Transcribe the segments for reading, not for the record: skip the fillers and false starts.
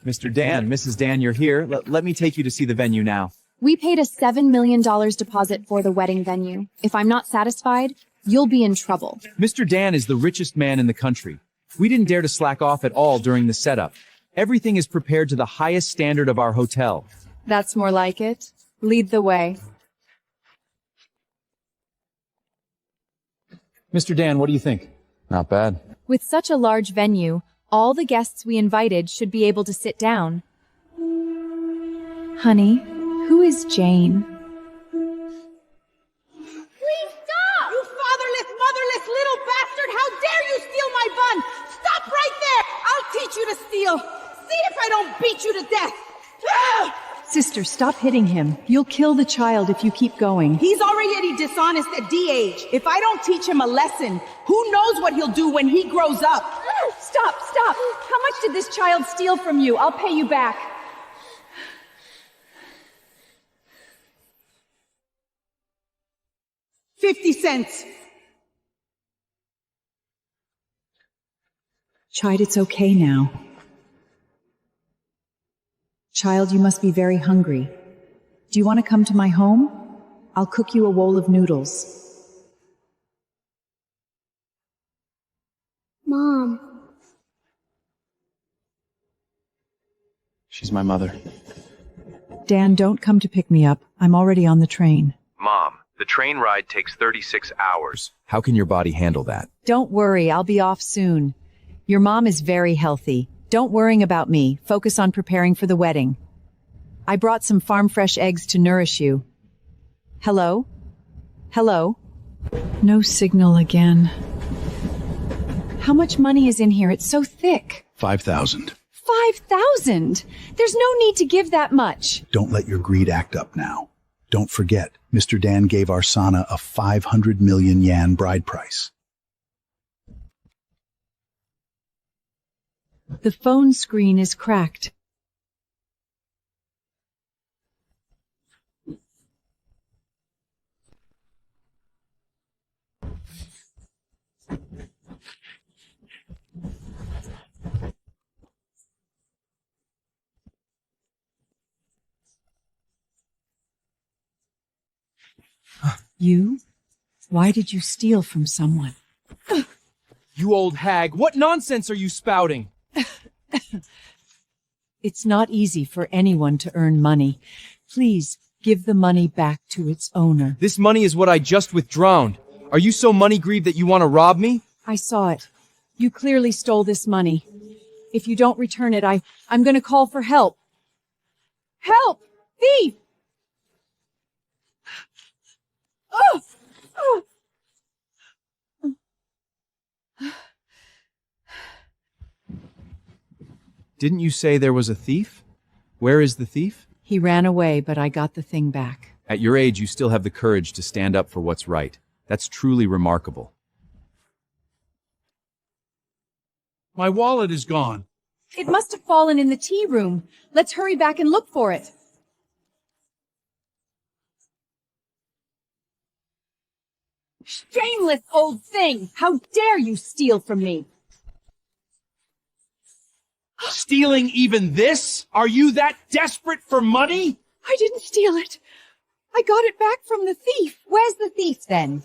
Mr. Dan, Mrs. Dan, you're here. Let me take you to see the venue now. We paid a $7 million deposit for the wedding venue. If I'm not satisfied, you'll be in trouble. Mr. Dan is the richest man in the country. We didn't dare to slack off at all during the setup. Everything is prepared to the highest standard of our hotel. That's more like it. Lead the way. Mr. Dan, what do you think? Not bad. With such a large venue, all the guests we invited should be able to sit down. Honey, who is Jane? Please stop! You fatherless, motherless little bastard! How dare you steal my bun! Stop right there! I'll teach you to steal! See if I don't beat you to death! Ah! Sister, stop hitting him. You'll kill the child if you keep going. He's already dishonest at D-age. If I don't teach him a lesson, who knows what he'll do when he grows up? Stop! How much did this child steal from you? I'll pay you back. $50. Child, it's okay now. Child, you must be very hungry. Do you want to come to my home? I'll cook you a bowl of noodles. Mom. She's my mother. Dan, don't come to pick me up. I'm already on the train. Mom, the train ride takes 36 hours. How can your body handle that? Don't worry, I'll be off soon. Your mom is very healthy. Don't worry about me. Focus on preparing for the wedding. I brought some farm-fresh eggs to nourish you. Hello? Hello? No signal again. How much money is in here? It's so thick. 5,000. 5,000? There's no need to give that much. Don't let your greed act up now. Don't forget, Mr. Dan gave Arsana a 500 million yan bride price. The phone screen is cracked. You? Why did you steal from someone? You old hag, what nonsense are you spouting? It's not easy for anyone to earn money. Please, give the money back to its owner. This money is what I just withdrawn. Are you so money-grieved that you want to rob me? I saw it. You clearly stole this money. If you don't return it, I'm gonna call for help. Help! Thief! Oh! Oh! Didn't you say there was a thief? Where is the thief? He ran away, but I got the thing back. At your age, you still have the courage to stand up for what's right. That's truly remarkable. My wallet is gone. It must have fallen in the tea room. Let's hurry back and look for it. Shameless old thing! How dare you steal from me? Stealing even this? Are you that desperate for money? I didn't steal it. I got it back from the thief. Where's the thief then?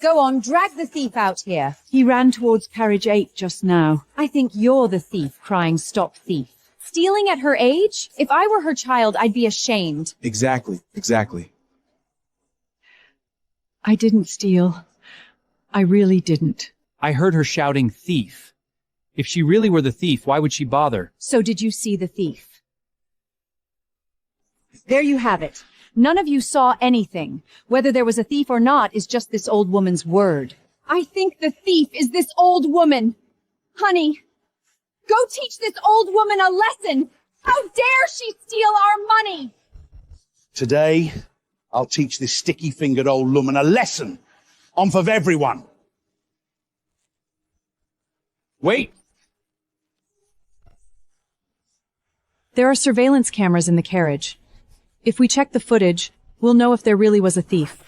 Go on, drag the thief out here. He ran towards carriage 8 just now. I think you're the thief crying stop thief. Stealing at her age? If I were her child, I'd be ashamed. Exactly. I didn't steal. I really didn't. I heard her shouting thief. If she really were the thief, why would she bother? So did you see the thief? There you have it. None of you saw anything. Whether there was a thief or not is just this old woman's word. I think the thief is this old woman. Honey, go teach this old woman a lesson. How dare she steal our money? Today, I'll teach this sticky-fingered old woman a lesson. On for everyone. Wait! There are surveillance cameras in the carriage. If we check the footage, we'll know if there really was a thief.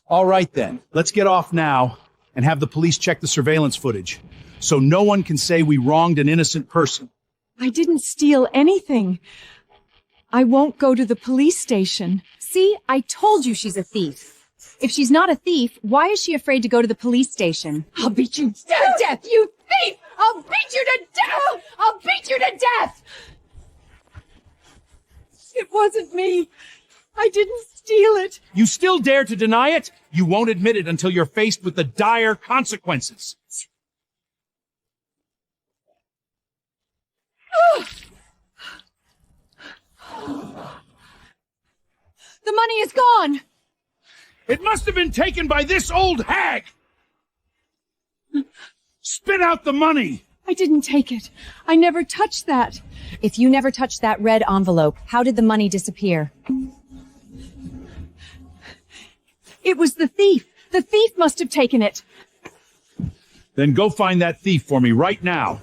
All right then, let's get off now. and have the police check the surveillance footage, so no one can say we wronged an innocent person. I didn't steal anything. I won't go to the police station. See, I told you she's a thief. If she's not a thief, why is she afraid to go to the police station? I'll beat you to death, you thief! I'll beat you to death! I'll beat you to death! It wasn't me. I didn't steal it. You still dare to deny it? You won't admit it until you're faced with the dire consequences. The money is gone. It must have been taken by this old hag! Spit out the money! I didn't take it. I never touched that. If you never touched that red envelope, how did the money disappear? It was the thief. The thief must have taken it. Then go find that thief for me right now.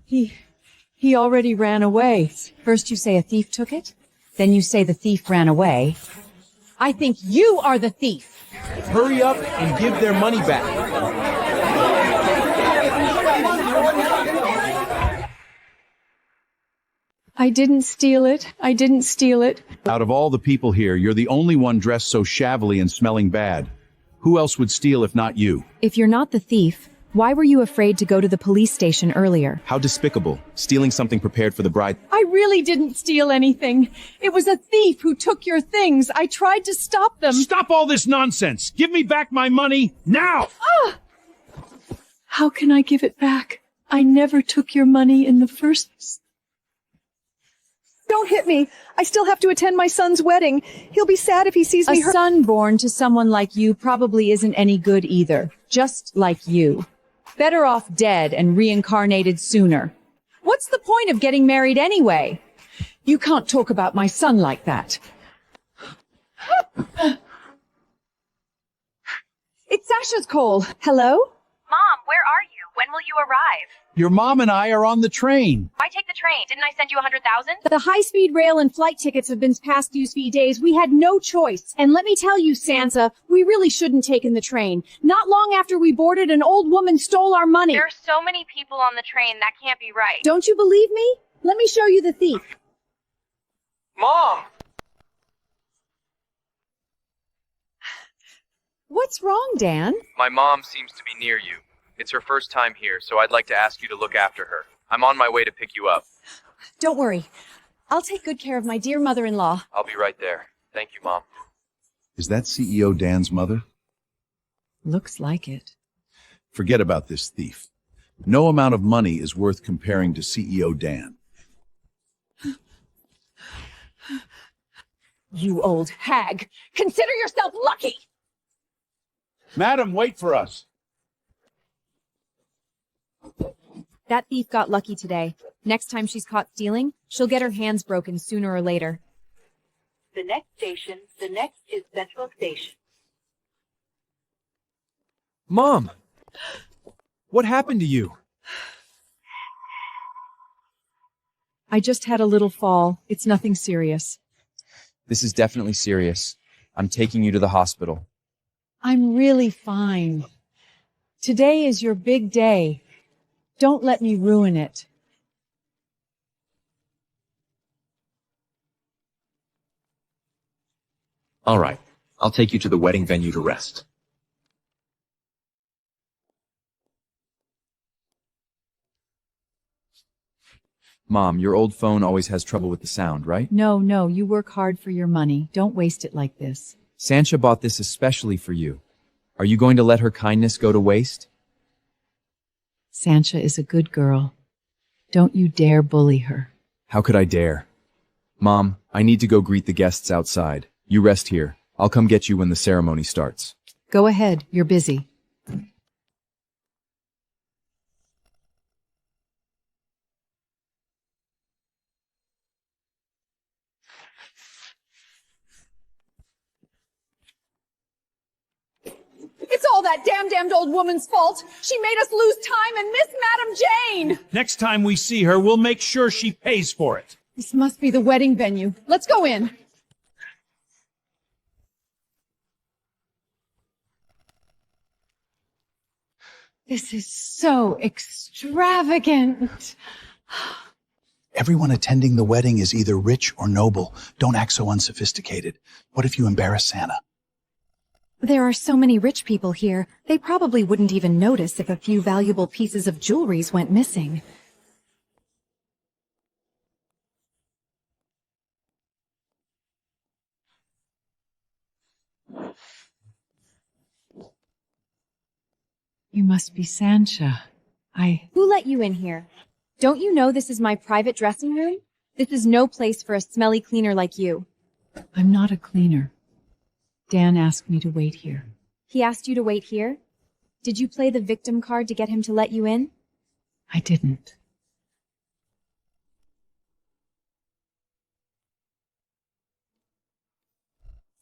He already ran away. First you say a thief took it, then you say the thief ran away. I think you are the thief! Hurry up and give their money back. I didn't steal it. I didn't steal it. Out of all the people here, you're the only one dressed so shabbily and smelling bad. Who else would steal if not you? If you're not the thief, why were you afraid to go to the police station earlier? How despicable. Stealing something prepared for the bride. I really didn't steal anything. It was a thief who took your things. I tried to stop them. Stop all this nonsense! Give me back my money, now! How can I give it back? I never took your money in the first... Don't hit me. I still have to attend my son's wedding. He'll be sad if he sees me A son born to someone like you probably isn't any good either. Just like you. Better off dead and reincarnated sooner. What's the point of getting married anyway? You can't talk about my son like that. It's Sasha's call. Hello? Mom, where are you? When will you arrive? Your mom and I are on the train. Why take the train? Didn't I send you 100,000? The high-speed rail and flight tickets have been past due fee days. We had no choice. And let me tell you, Sansa, we really shouldn't taken the train. Not long after we boarded, an old woman stole our money. There are so many people on the train. That can't be right. Don't you believe me? Let me show you the thief. Mom! What's wrong, Dan? My mom seems to be near you. It's her first time here, so I'd like to ask you to look after her. I'm on my way to pick you up. Don't worry. I'll take good care of my dear mother-in-law. I'll be right there. Thank you, Mom. Is that CEO Dan's mother? Looks like it. Forget about this thief. No amount of money is worth comparing to CEO Dan. You old hag. Consider yourself lucky. Madam, wait for us. That thief got lucky today. Next time she's caught stealing, she'll get her hands broken sooner or later. The next is Central Station. Mom! What happened to you? I just had a little fall. It's nothing serious. This is definitely serious. I'm taking you to the hospital. I'm really fine. Today is your big day. Don't let me ruin it. All right. I'll take you to the wedding venue to rest. Mom, your old phone always has trouble with the sound, right? No, you work hard for your money. Don't waste it like this. Sancha bought this especially for you. Are you going to let her kindness go to waste? Sancha is a good girl. Don't you dare bully her. How could I dare? Mom, I need to go greet the guests outside. You rest here. I'll come get you when the ceremony starts. Go ahead, you're busy. It's all that damned old woman's fault. She made us lose time and miss Madame Jane. Next time we see her, we'll make sure she pays for it. This must be the wedding venue. Let's go in. This is so extravagant. Everyone attending the wedding is either rich or noble. Don't act so unsophisticated. What if you embarrass Santa? There are so many rich people here, they probably wouldn't even notice if a few valuable pieces of jewelry went missing. You must be Sancha. Who let you in here? Don't you know this is my private dressing room? This is no place for a smelly cleaner like you. I'm not a cleaner. Dan asked me to wait here. He asked you to wait here? Did you play the victim card to get him to let you in? I didn't.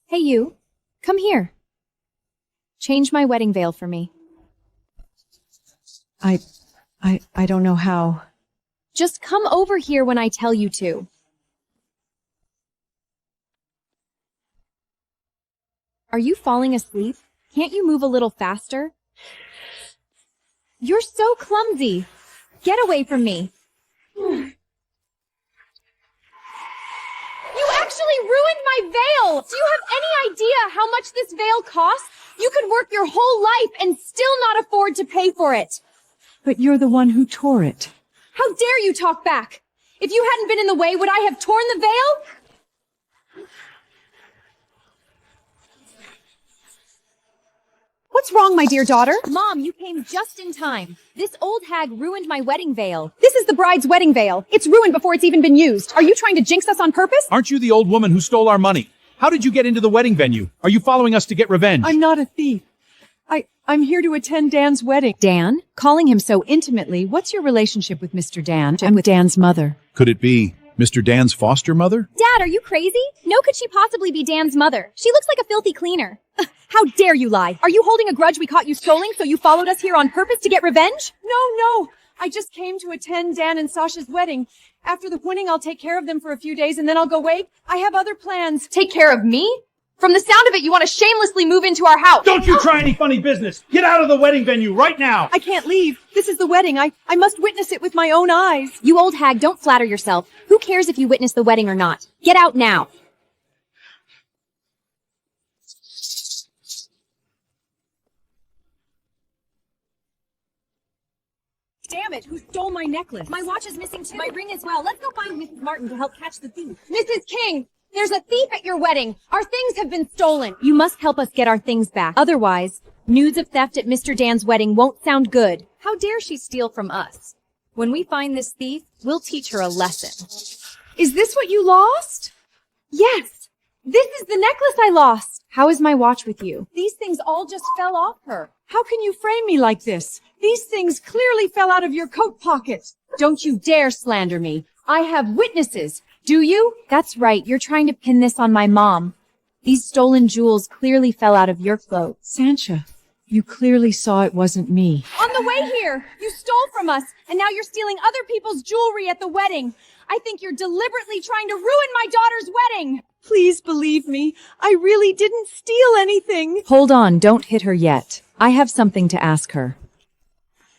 Hey you, come here. Change my wedding veil for me. I don't know how. Just come over here when I tell you to. Are you falling asleep? Can't you move a little faster? You're so clumsy. Get away from me. You actually ruined my veil! Do you have any idea how much this veil costs? You could work your whole life and still not afford to pay for it. But you're the one who tore it. How dare you talk back? If you hadn't been in the way, would I have torn the veil? What's wrong, my dear daughter? Mom, you came just in time. This old hag ruined my wedding veil. This is the bride's wedding veil. It's ruined before it's even been used. Are you trying to jinx us on purpose? Aren't you the old woman who stole our money? How did you get into the wedding venue? Are you following us to get revenge? I'm not a thief. I'm here to attend Dan's wedding. Dan? Calling him so intimately, what's your relationship with Mr. Dan? I'm with Dan's mother. Could it be Mr. Dan's foster mother? Dad, are you crazy? No, could she possibly be Dan's mother? She looks like a filthy cleaner. How dare you lie? Are you holding a grudge we caught you stealing, so you followed us here on purpose to get revenge? No. I just came to attend Dan and Sasha's wedding. After the wedding, I'll take care of them for a few days and then I'll go away. I have other plans. Take care of me? From the sound of it, you want to shamelessly move into our house. Don't you try any funny business! Get out of the wedding venue right now! I can't leave. This is the wedding. I must witness it with my own eyes. You old hag, don't flatter yourself. Who cares if you witness the wedding or not? Get out now. Damn it, who stole my necklace? My watch is missing too. My ring as well. Let's go find Mrs. Martin to help catch the thief. Mrs. King, there's a thief at your wedding. Our things have been stolen. You must help us get our things back. Otherwise, news of theft at Mr. Dan's wedding won't sound good. How dare she steal from us? When we find this thief, we'll teach her a lesson. Is this what you lost? Yes, this is the necklace I lost. How is my watch with you? These things all just fell off her. How can you frame me like this? These things clearly fell out of your coat pocket. Don't you dare slander me. I have witnesses. Do you? That's right. You're trying to pin this on my mom. These stolen jewels clearly fell out of your clothes. Sancha, you clearly saw it wasn't me. On the way here, you stole from us, and now you're stealing other people's jewelry at the wedding. I think you're deliberately trying to ruin my daughter's wedding. Please believe me. I really didn't steal anything. Hold on. Don't hit her yet. I have something to ask her.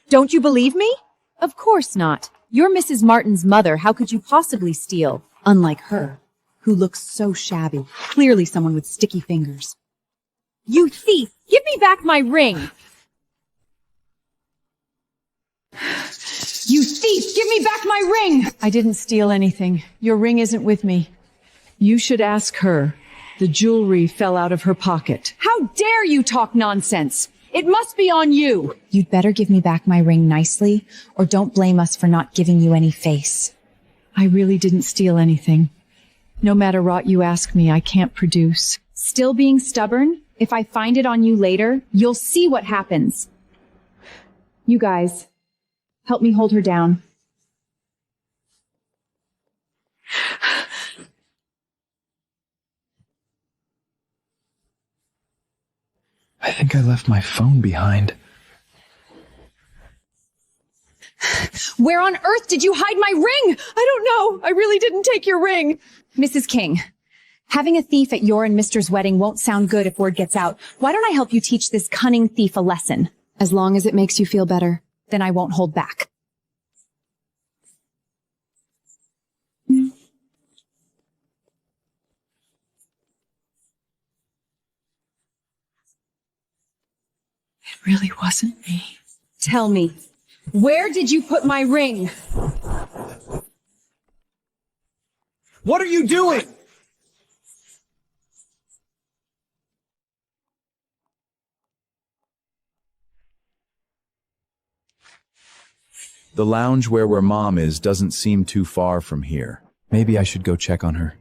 Don't you believe me? Of course not. You're Mrs. Martin's mother. How could you possibly steal? Unlike her, who looks so shabby. Clearly someone with sticky fingers. You thief! Give me back my ring! You thief! Give me back my ring! I didn't steal anything. Your ring isn't with me. You should ask her. The jewelry fell out of her pocket. How dare you talk nonsense! It must be on you! You'd better give me back my ring nicely, or don't blame us for not giving you any face. I really didn't steal anything. No matter what you ask me, I can't produce. Still being stubborn? If I find it on you later, you'll see what happens. You guys, help me hold her down. I think I left my phone behind. Where on earth did you hide my ring? I don't know. I really didn't take your ring. Mrs. King, having a thief at your and Mister's wedding won't sound good if word gets out. Why don't I help you teach this cunning thief a lesson? As long as it makes you feel better. Then I won't hold back. It really wasn't me. Tell me, where did you put my ring? What are you doing? The lounge where Mom is doesn't seem too far from here. Maybe I should go check on her.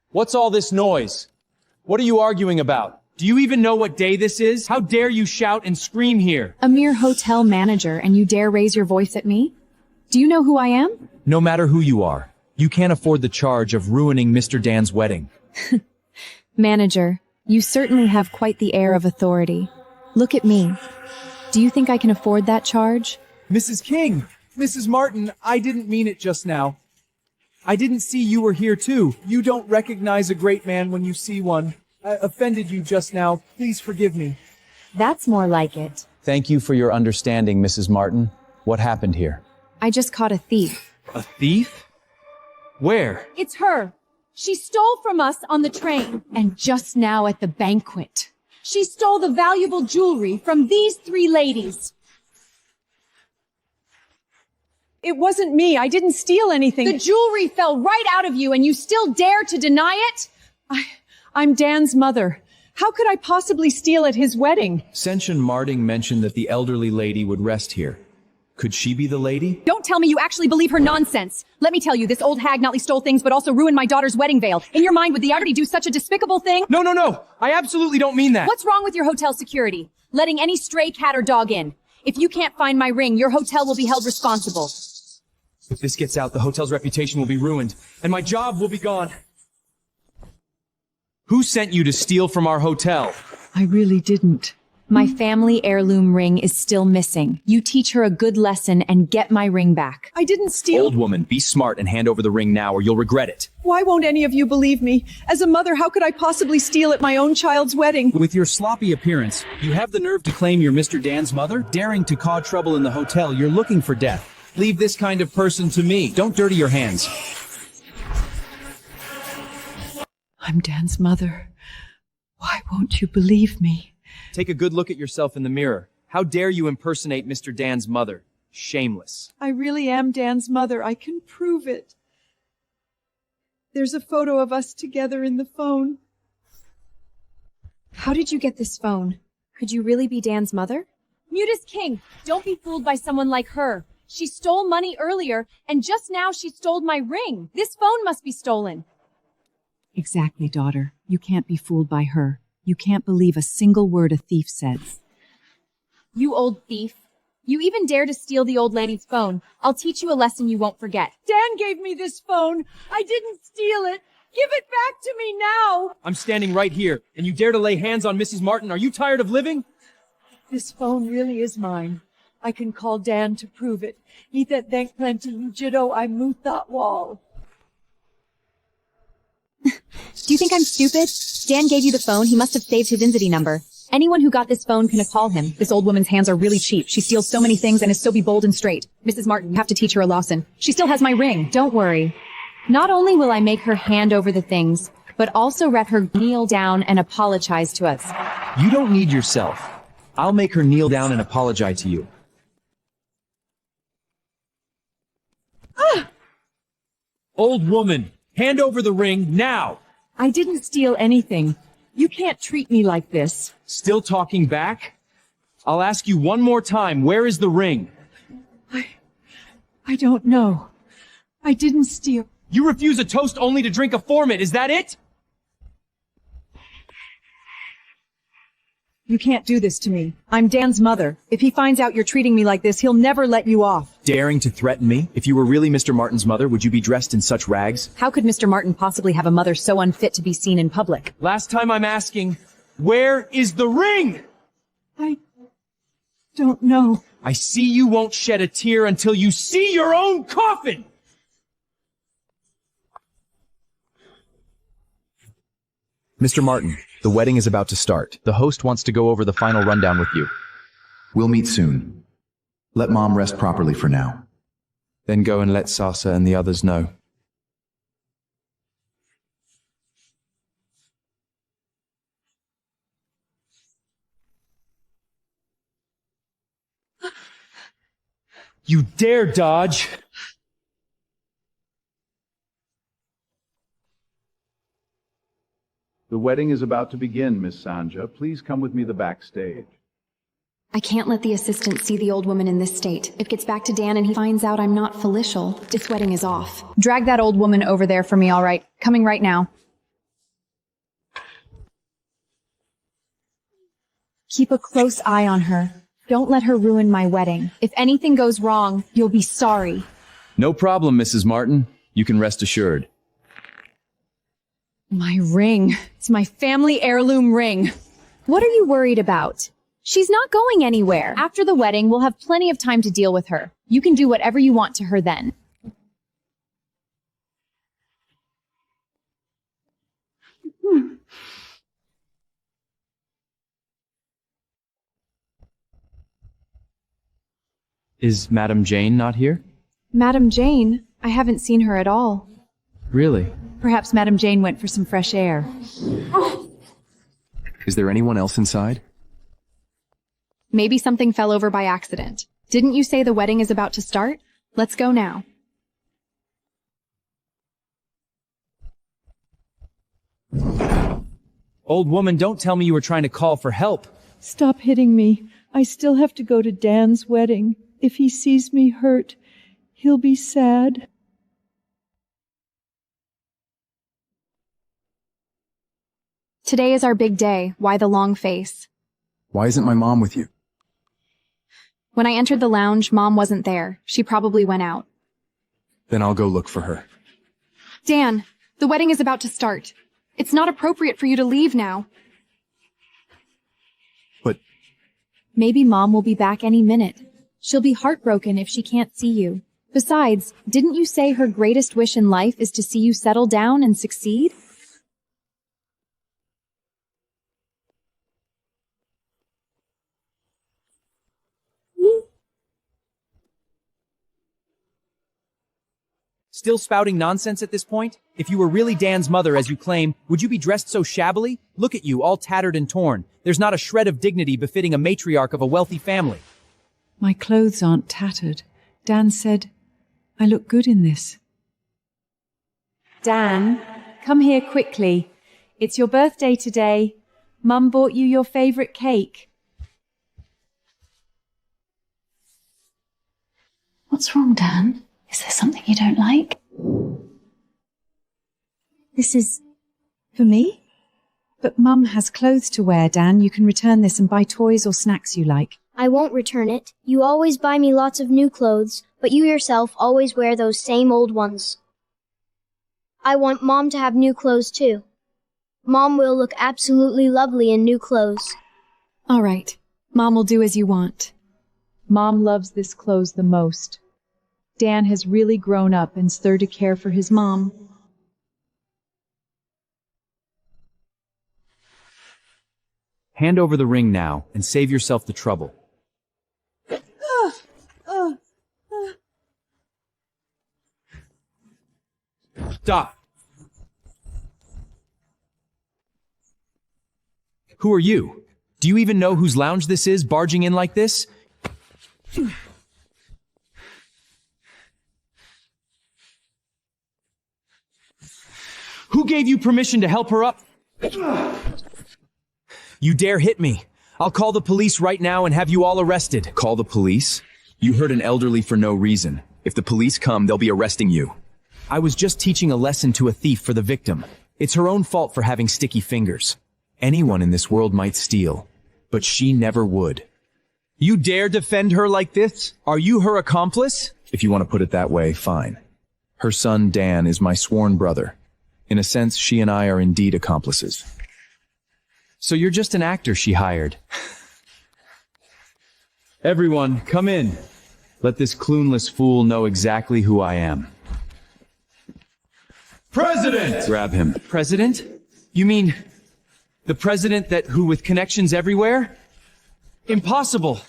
What's all this noise? What are you arguing about? Do you even know what day this is? How dare you shout and scream here? A mere hotel manager, and you dare raise your voice at me? Do you know who I am? No matter who you are, you can't afford the charge of ruining Mr. Dan's wedding. Manager, you certainly have quite the air of authority. Look at me. Do you think I can afford that charge? Mrs. King! Mrs. Martin, I didn't mean it just now. I didn't see you were here too. You don't recognize a great man when you see one. I offended you just now. Please forgive me. That's more like it. Thank you for your understanding, Mrs. Martin. What happened here? I just caught a thief. A thief? Where? It's her. She stole from us on the train, and just now at the banquet. She stole the valuable jewelry from these 3 ladies. It wasn't me. I didn't steal anything. The jewelry fell right out of you, and you still dare to deny it? I'm Dan's mother. How could I possibly steal at his wedding? Shen Martin mentioned that the elderly lady would rest here. Could she be the lady? Don't tell me you actually believe her nonsense. Let me tell you, this old hag not only stole things, but also ruined my daughter's wedding veil. In your mind, would the irony do such a despicable thing? No. I absolutely don't mean that. What's wrong with your hotel security? Letting any stray cat or dog in. If you can't find my ring, your hotel will be held responsible. If this gets out, the hotel's reputation will be ruined, and my job will be gone. Who sent you to steal from our hotel? I really didn't. My family heirloom ring is still missing. You teach her a good lesson and get my ring back. I didn't steal. Old woman, be smart and hand over the ring now or you'll regret it. Why won't any of you believe me? As a mother, how could I possibly steal at my own child's wedding? With your sloppy appearance, you have the nerve to claim you're Mr. Dan's mother? Daring to cause trouble in the hotel, you're looking for death. Leave this kind of person to me. Don't dirty your hands. I'm Dan's mother. Why won't you believe me? Take a good look at yourself in the mirror. How dare you impersonate Mr. Dan's mother? Shameless. I really am Dan's mother. I can prove it. There's a photo of us together in the phone. How did you get this phone? Could you really be Dan's mother? Mutus King, don't be fooled by someone like her. She stole money earlier, and just now she stole my ring. This phone must be stolen. Exactly, daughter. You can't be fooled by her. You can't believe a single word a thief says. You old thief. You even dare to steal the old lady's phone. I'll teach you a lesson you won't forget. Dan gave me this phone. I didn't steal it. Give it back to me now. I'm standing right here, and you dare to lay hands on Mrs. Martin. Are you tired of living? This phone really is mine. I can call Dan to prove it. He that thank plenty you jiddo I moot that wall. Do you think I'm stupid? Dan gave you the phone. He must have saved his Inzity number. Anyone who got this phone can call him. This old woman's hands are really cheap. She steals so many things and is so be bold and straight. Mrs. Martin, you have to teach her a lesson. She still has my ring. Don't worry. Not only will I make her hand over the things, but also let her kneel down and apologize to us. You don't need yourself. I'll make her kneel down and apologize to you. Old woman, hand over the ring now! I didn't steal anything. You can't treat me like this. Still talking back? I'll ask you one more time, where is the ring? I don't know. I didn't steal. You refuse a toast only to drink a format, is that it? You can't do this to me. I'm Dan's mother. If he finds out you're treating me like this, he'll never let you off. Daring to threaten me? If you were really Mr. Martin's mother, would you be dressed in such rags? How could Mr. Martin possibly have a mother so unfit to be seen in public? Last time I'm asking, where is the ring? I don't know. I see you won't shed a tear until you see your own coffin! Mr. Martin, the wedding is about to start. The host wants to go over the final rundown with you. We'll meet soon. Let Mom rest properly for now. Then go and let Sasa and the others know. You dare dodge! The wedding is about to begin, Miss Sanja. Please come with me to the backstage. I can't let the assistant see the old woman in this state. If it gets back to Dan and he finds out I'm not felicial, this wedding is off. Drag that old woman over there for me, all right? Coming right now. Keep a close eye on her. Don't let her ruin my wedding. If anything goes wrong, you'll be sorry. No problem, Mrs. Martin. You can rest assured. My ring. It's my family heirloom ring. What are you worried about? She's not going anywhere. After the wedding, we'll have plenty of time to deal with her. You can do whatever you want to her then. Is Madame Jane not here? Madame Jane? I haven't seen her at all. Really? Perhaps Madame Jane went for some fresh air. Is there anyone else inside? Maybe something fell over by accident. Didn't you say the wedding is about to start? Let's go now. Old woman, don't tell me you were trying to call for help. Stop hitting me. I still have to go to Dan's wedding. If he sees me hurt, he'll be sad. Today is our big day. Why the long face? Why isn't my mom with you? When I entered the lounge, Mom wasn't there. She probably went out. Then I'll go look for her. Dan, the wedding is about to start. It's not appropriate for you to leave now. But Maybe Mom will be back any minute. She'll be heartbroken if she can't see you. Besides, didn't you say her greatest wish in life is to see you settle down and succeed? Still spouting nonsense at this point? If you were really Dan's mother, as you claim, would you be dressed so shabbily? Look at you, all tattered and torn. There's not a shred of dignity befitting a matriarch of a wealthy family. My clothes aren't tattered. Dan said I look good in this. Dan, come here quickly. It's your birthday today. Mum bought you your favorite cake. What's wrong, Dan? Is there something you don't like? This is for me? But Mum has clothes to wear, Dan. You can return this and buy toys or snacks you like. I won't return it. You always buy me lots of new clothes, but you yourself always wear those same old ones. I want Mom to have new clothes too. Mom will look absolutely lovely in new clothes. All right. Mom will do as you want. Mom loves this clothes the most. Dan has really grown up and started to care for his mom. Hand over the ring now and save yourself the trouble. Stop! Who are you? Do you even know whose lounge this is, barging in like this? Who gave you permission to help her up? You dare hit me. I'll call the police right now and have you all arrested. Call the police? You hurt an elderly for no reason. If the police come, they'll be arresting you. I was just teaching a lesson to a thief for the victim. It's her own fault for having sticky fingers. Anyone in this world might steal, but she never would. You dare defend her like this? Are you her accomplice? If you want to put it that way, fine. Her son, Dan, is my sworn brother. In a sense, she and I are indeed accomplices. So you're just an actor she hired. Everyone, come in. Let this clueless fool know exactly who I am. President! Grab him. President? You mean The president who with connections everywhere? Impossible.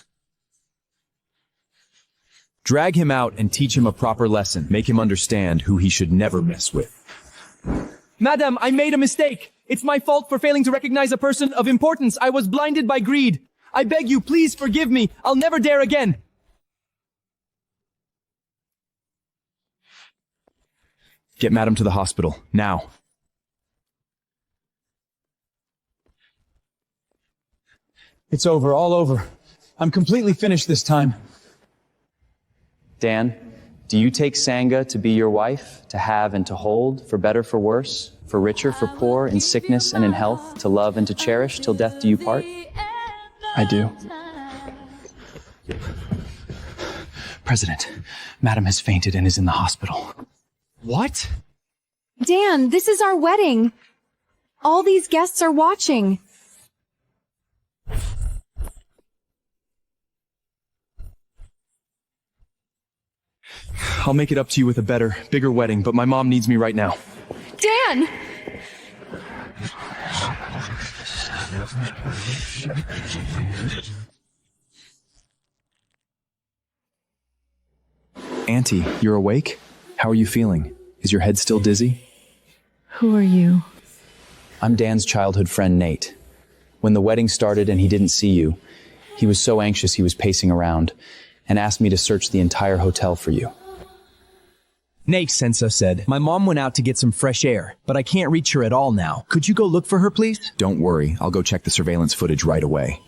Drag him out and teach him a proper lesson. Make him understand who he should never mess with. Madam, I made a mistake. It's my fault for failing to recognize a person of importance. I was blinded by greed. I beg you, please forgive me. I'll never dare again. Get Madam to the hospital, now. It's over, all over. I'm completely finished this time. Dan, do you take Sangha to be your wife, to have and to hold, for better, for worse, for richer, for poor, in sickness and in health, to love and to cherish, till death do you part? I do. President, Madam has fainted and is in the hospital. What? Dan, this is our wedding. All these guests are watching. I'll make it up to you with a better, bigger wedding, but my mom needs me right now. Dan! Auntie, you're awake? How are you feeling? Is your head still dizzy? Who are you? I'm Dan's childhood friend, Nate. When the wedding started and he didn't see you, he was so anxious he was pacing around and asked me to search the entire hotel for you. Nate, Sensa said, my mom went out to get some fresh air, but I can't reach her at all now. Could you go look for her, please? Don't worry, I'll go check the surveillance footage right away.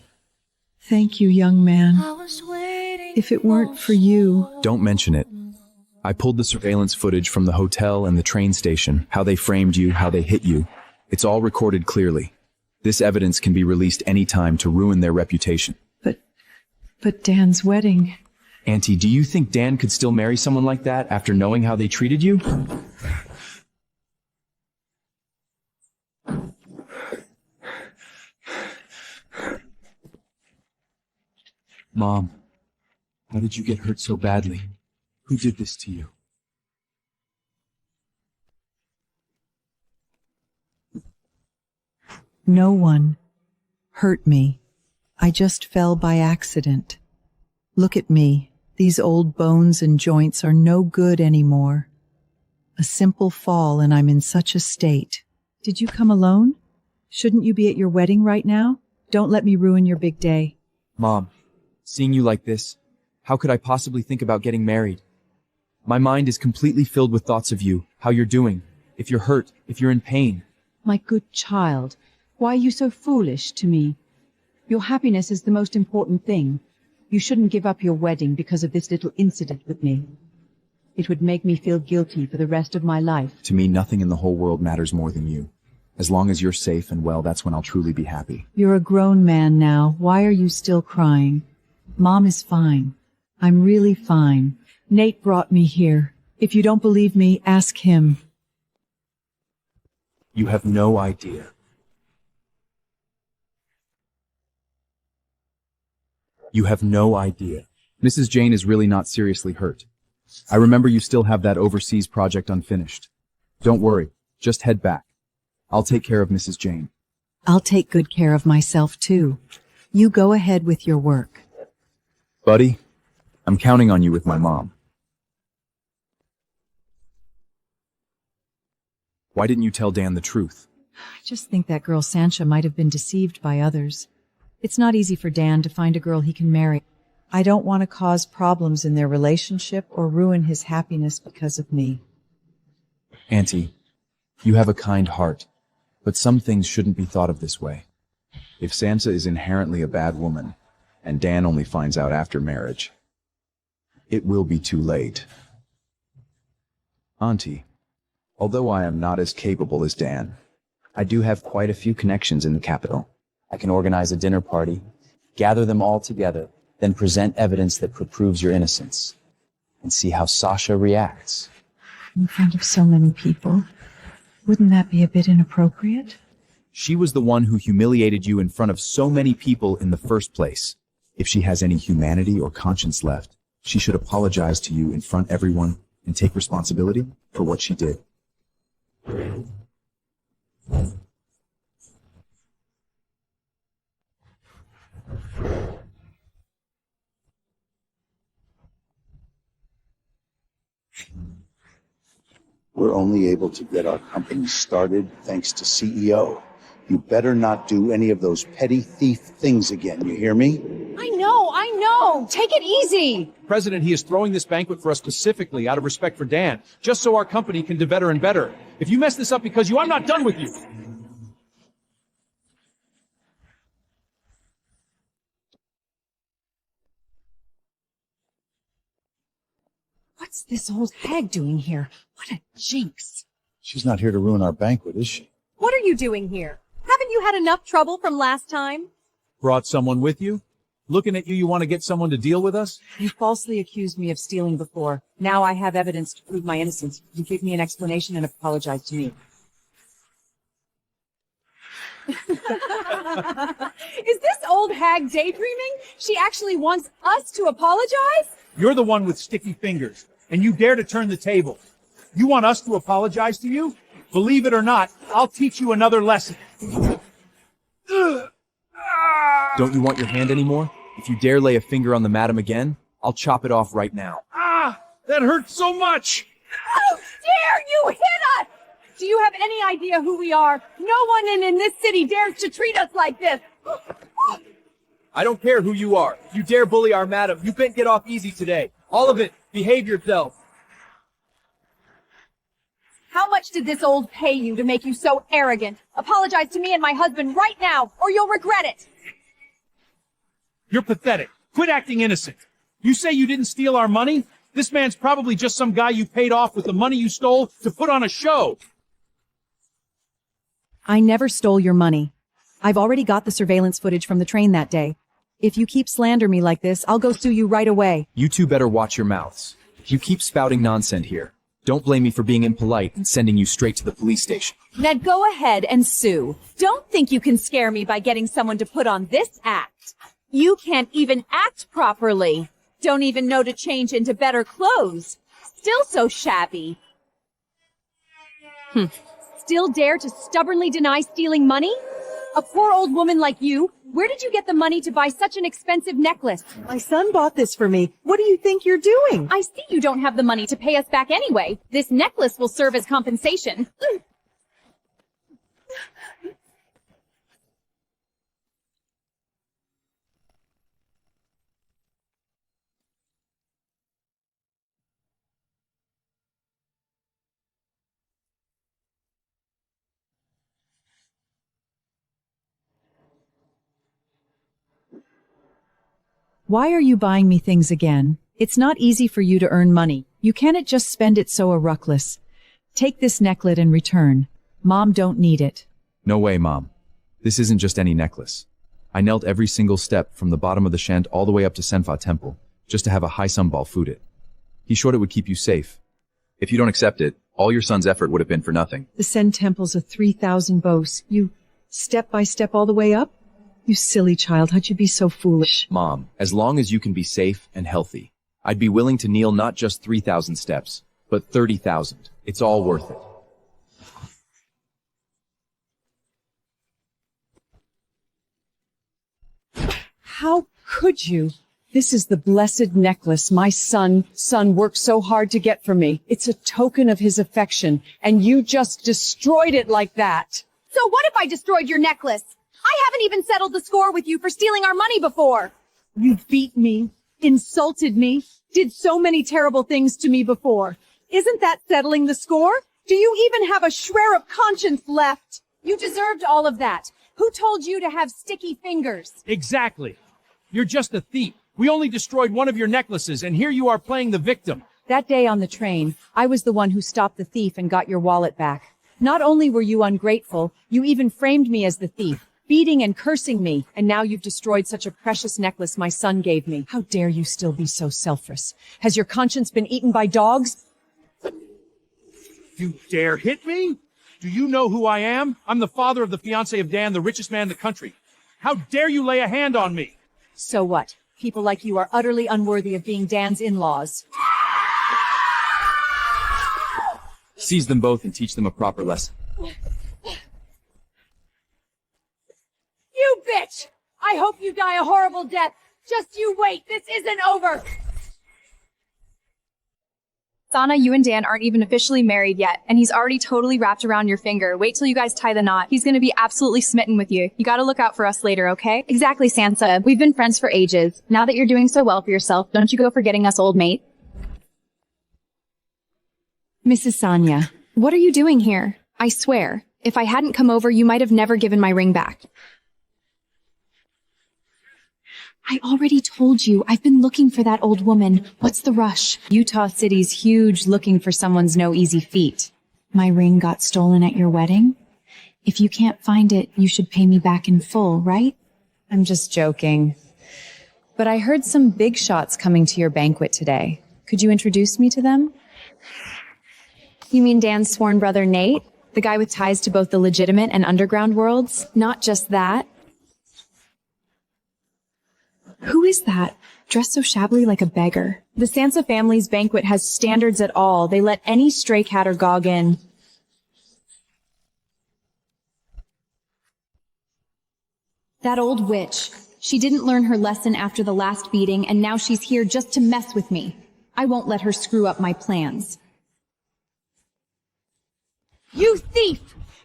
Thank you, young man. If it weren't for you... Don't mention it. I pulled the surveillance footage from the hotel and the train station, how they framed you, how they hit you. It's all recorded clearly. This evidence can be released any time to ruin their reputation. But Dan's wedding... Auntie, do you think Dan could still marry someone like that after knowing how they treated you? Mom, how did you get hurt so badly? Who did this to you? No one hurt me. I just fell by accident. Look at me. These old bones and joints are no good anymore. A simple fall and I'm in such a state. Did you come alone? Shouldn't you be at your wedding right now? Don't let me ruin your big day. Mom, seeing you like this, how could I possibly think about getting married? My mind is completely filled with thoughts of you, how you're doing, if you're hurt, if you're in pain. My good child, why are you so foolish to me? Your happiness is the most important thing. You shouldn't give up your wedding because of this little incident with me. It would make me feel guilty for the rest of my life. To me, nothing in the whole world matters more than you. As long as you're safe and well, that's when I'll truly be happy. You're a grown man now. Why are you still crying? Mom is fine. I'm really fine. Nate brought me here. If you don't believe me, ask him. You have no idea. You have no idea. Mrs. Jane is really not seriously hurt. I remember you still have that overseas project unfinished. Don't worry, just head back. I'll take care of Mrs. Jane. I'll take good care of myself too. You go ahead with your work. Buddy, I'm counting on you with my mom. Why didn't you tell Dan the truth? I just think that girl Sancha might have been deceived by others. It's not easy for Dan to find a girl he can marry. I don't want to cause problems in their relationship or ruin his happiness because of me. Auntie, you have a kind heart, but some things shouldn't be thought of this way. If Sansa is inherently a bad woman, and Dan only finds out after marriage, it will be too late. Auntie, although I am not as capable as Dan, I do have quite a few connections in the capital. I can organize a dinner party, gather them all together, then present evidence that proves your innocence, and see how Sasha reacts. In front of so many people. Wouldn't that be a bit inappropriate? she was the one who humiliated you in front of so many people in the first place. If she has any humanity or conscience left, she should apologize to you in front of everyone and take responsibility for what she did. We're only able to get our company started thanks to CEO. You better not do any of those petty thief things again, you hear me? I know! Take it easy! President, he is throwing this banquet for us specifically out of respect for Dan, just so our company can do better and better. If you mess this up because I'm not done with you! What's this old hag doing here? What a jinx. She's not here to ruin our banquet, is she? What are you doing here? Haven't you had enough trouble from last time? Brought someone with you? Looking at you, you want to get someone to deal with us? You falsely accused me of stealing before. Now I have evidence to prove my innocence. You give me an explanation and apologize to me. Is this old hag daydreaming? She actually wants us to apologize? You're the one with sticky fingers, and you dare to turn the table. You want us to apologize to you? Believe it or not, I'll teach you another lesson. Don't you want your hand anymore? If you dare lay a finger on the madam again, I'll chop it off right now. Ah! That hurts so much! How dare you hit us! Do you have any idea who we are? No one in this city dares to treat us like this! I don't care who you are. You dare bully our madam. You can't get off easy today. All of it. Behave yourself. How much did this old pay you to make you so arrogant? Apologize to me and my husband right now, or you'll regret it! You're pathetic. Quit acting innocent. You say you didn't steal our money? This man's probably just some guy you paid off with the money you stole to put on a show. I never stole your money. I've already got the surveillance footage from the train that day. If you keep slander me like this, I'll go sue you right away. You two better watch your mouths. You keep spouting nonsense here. Don't blame me for being impolite and sending you straight to the police station. Ned, go ahead and sue. Don't think you can scare me by getting someone to put on this act. You can't even act properly. Don't even know to change into better clothes. Still so shabby. Still dare to stubbornly deny stealing money? A poor old woman like you? Where did you get the money to buy such an expensive necklace? My son bought this for me. What do you think you're doing? I see you don't have the money to pay us back anyway. This necklace will serve as compensation. Why are you buying me things again? It's not easy for you to earn money. You cannot just spend it so ruckless. Take this necklet and return. Mom don't need it. No way, Mom. This isn't just any necklace. I knelt every single step from the bottom of the Shen all the way up to Senfa Temple, just to have a high sunball food it. He showed it would keep you safe. If you don't accept it, all your son's effort would have been for nothing. The Sen Temple's a 3,000 bos. You step by step all the way up? You silly child, how'd you be so foolish? Mom, as long as you can be safe and healthy, I'd be willing to kneel not just 3,000 steps, but 30,000. It's all worth it. How could you? This is the blessed necklace my son worked so hard to get for me. It's a token of his affection, and you just destroyed it like that. So what if I destroyed your necklace? I haven't even settled the score with you for stealing our money before. You beat me, insulted me, did so many terrible things to me before. Isn't that settling the score? Do you even have a shred of conscience left? You deserved all of that. Who told you to have sticky fingers? Exactly. You're just a thief. We only destroyed one of your necklaces, and here you are playing the victim. That day on the train, I was the one who stopped the thief and got your wallet back. Not only were you ungrateful, you even framed me as the thief, beating and cursing me, and now you've destroyed such a precious necklace my son gave me. How dare you still be so selfless? Has your conscience been eaten by dogs? You dare hit me? Do you know who I am? I'm the father of the fiancé of Dan, the richest man in the country. How dare you lay a hand on me? So what? People like you are utterly unworthy of being Dan's in-laws. Seize them both and teach them a proper lesson. You bitch! I hope you die a horrible death. Just you wait. This isn't over. Sana, you and Dan aren't even officially married yet, and he's already totally wrapped around your finger. Wait till you guys tie the knot. He's gonna be absolutely smitten with you. You gotta look out for us later, okay? Exactly, Sansa. We've been friends for ages. Now that you're doing so well for yourself, don't you go forgetting us, old mate. Mrs. Sanya, what are you doing here? I swear, if I hadn't come over, you might have never given my ring back. I already told you, I've been looking for that old woman. What's the rush? Utah City's huge, looking for someone's no easy feat. My ring got stolen at your wedding? If you can't find it, you should pay me back in full, right? I'm just joking. But I heard some big shots coming to your banquet today. Could you introduce me to them? You mean Dan's sworn brother Nate? The guy with ties to both the legitimate and underground worlds? Not just that. Who is that? Dressed so shabbily like a beggar. The Sansa family's banquet has standards at all. They let any stray cat or gog in. That old witch. She didn't learn her lesson after the last beating, and now she's here just to mess with me. I won't let her screw up my plans. You thief!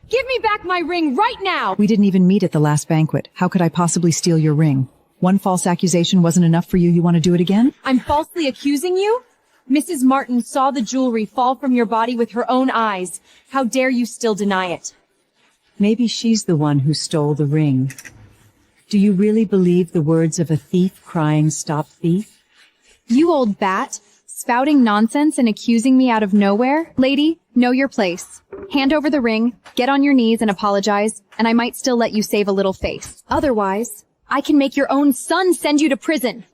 Give me back my ring right now! We didn't even meet at the last banquet. How could I possibly steal your ring? One false accusation wasn't enough for you. You want to do it again? I'm falsely accusing you? Mrs. Martin saw the jewelry fall from your body with her own eyes. How dare you still deny it? Maybe she's the one who stole the ring. Do you really believe the words of a thief crying, "Stop thief"? You old bat, spouting nonsense and accusing me out of nowhere? Lady, know your place. Hand over the ring, get on your knees and apologize, and I might still let you save a little face. Otherwise, I can make your own son send you to prison.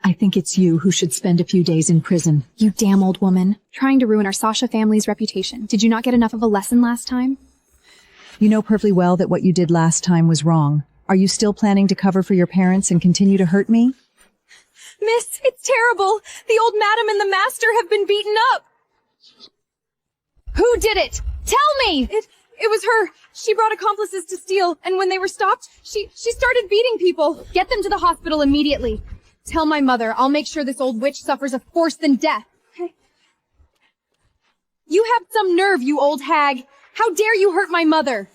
I think it's you who should spend a few days in prison. You damn old woman, trying to ruin our Sasha family's reputation. Did you not get enough of a lesson last time? You know perfectly well that what you did last time was wrong. Are you still planning to cover for your parents and continue to hurt me? Miss, it's terrible. The old madam and the master have been beaten up. Who did it? Tell me! It was her. She brought accomplices to steal, and when they were stopped, she started beating people. Get them to the hospital immediately. Tell my mother I'll make sure this old witch suffers a worse than death. You have some nerve, you old hag. How dare you hurt my mother?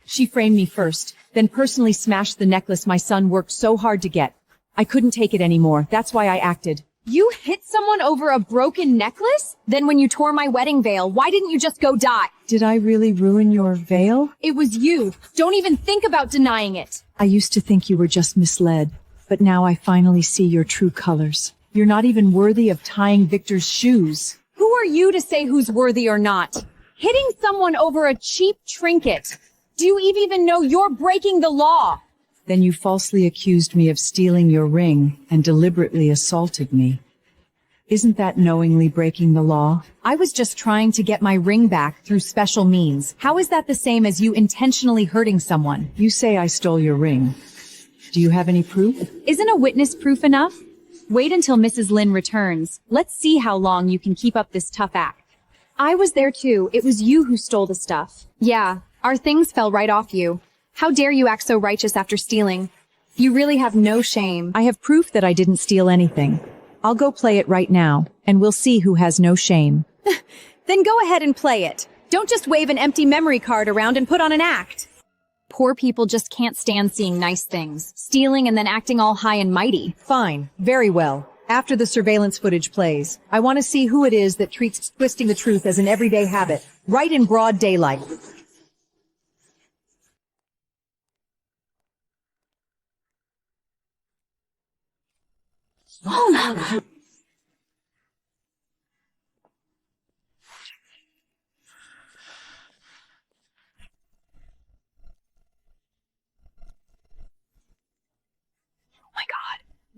She framed me first, then personally smashed the necklace my son worked so hard to get. I couldn't take it anymore. That's why I acted. You hit someone over a broken necklace? Then when you tore my wedding veil, why didn't you just go die? Did I really ruin your veil? It was you. Don't even think about denying it. I used to think you were just misled, but now I finally see your true colors. You're not even worthy of tying Victor's shoes. Who are you to say who's worthy or not? Hitting someone over a cheap trinket. Do you even know you're breaking the law? Then you falsely accused me of stealing your ring and deliberately assaulted me. Isn't that knowingly breaking the law? I was just trying to get my ring back through special means. How is that the same as you intentionally hurting someone? You say I stole your ring. Do you have any proof? Isn't a witness proof enough? Wait until Mrs. Lynn returns. Let's see how long you can keep up this tough act. I was there too. It was you who stole the stuff. Yeah, our things fell right off you. How dare you act so righteous after stealing? You really have no shame. I have proof that I didn't steal anything. I'll go play it right now, and we'll see who has no shame. Then go ahead and play it. Don't just wave an empty memory card around and put on an act. Poor people just can't stand seeing nice things. Stealing and then acting all high and mighty. Fine. Very well. After the surveillance footage plays, I want to see who it is that treats twisting the truth as an everyday habit, right in broad daylight. Oh, my God.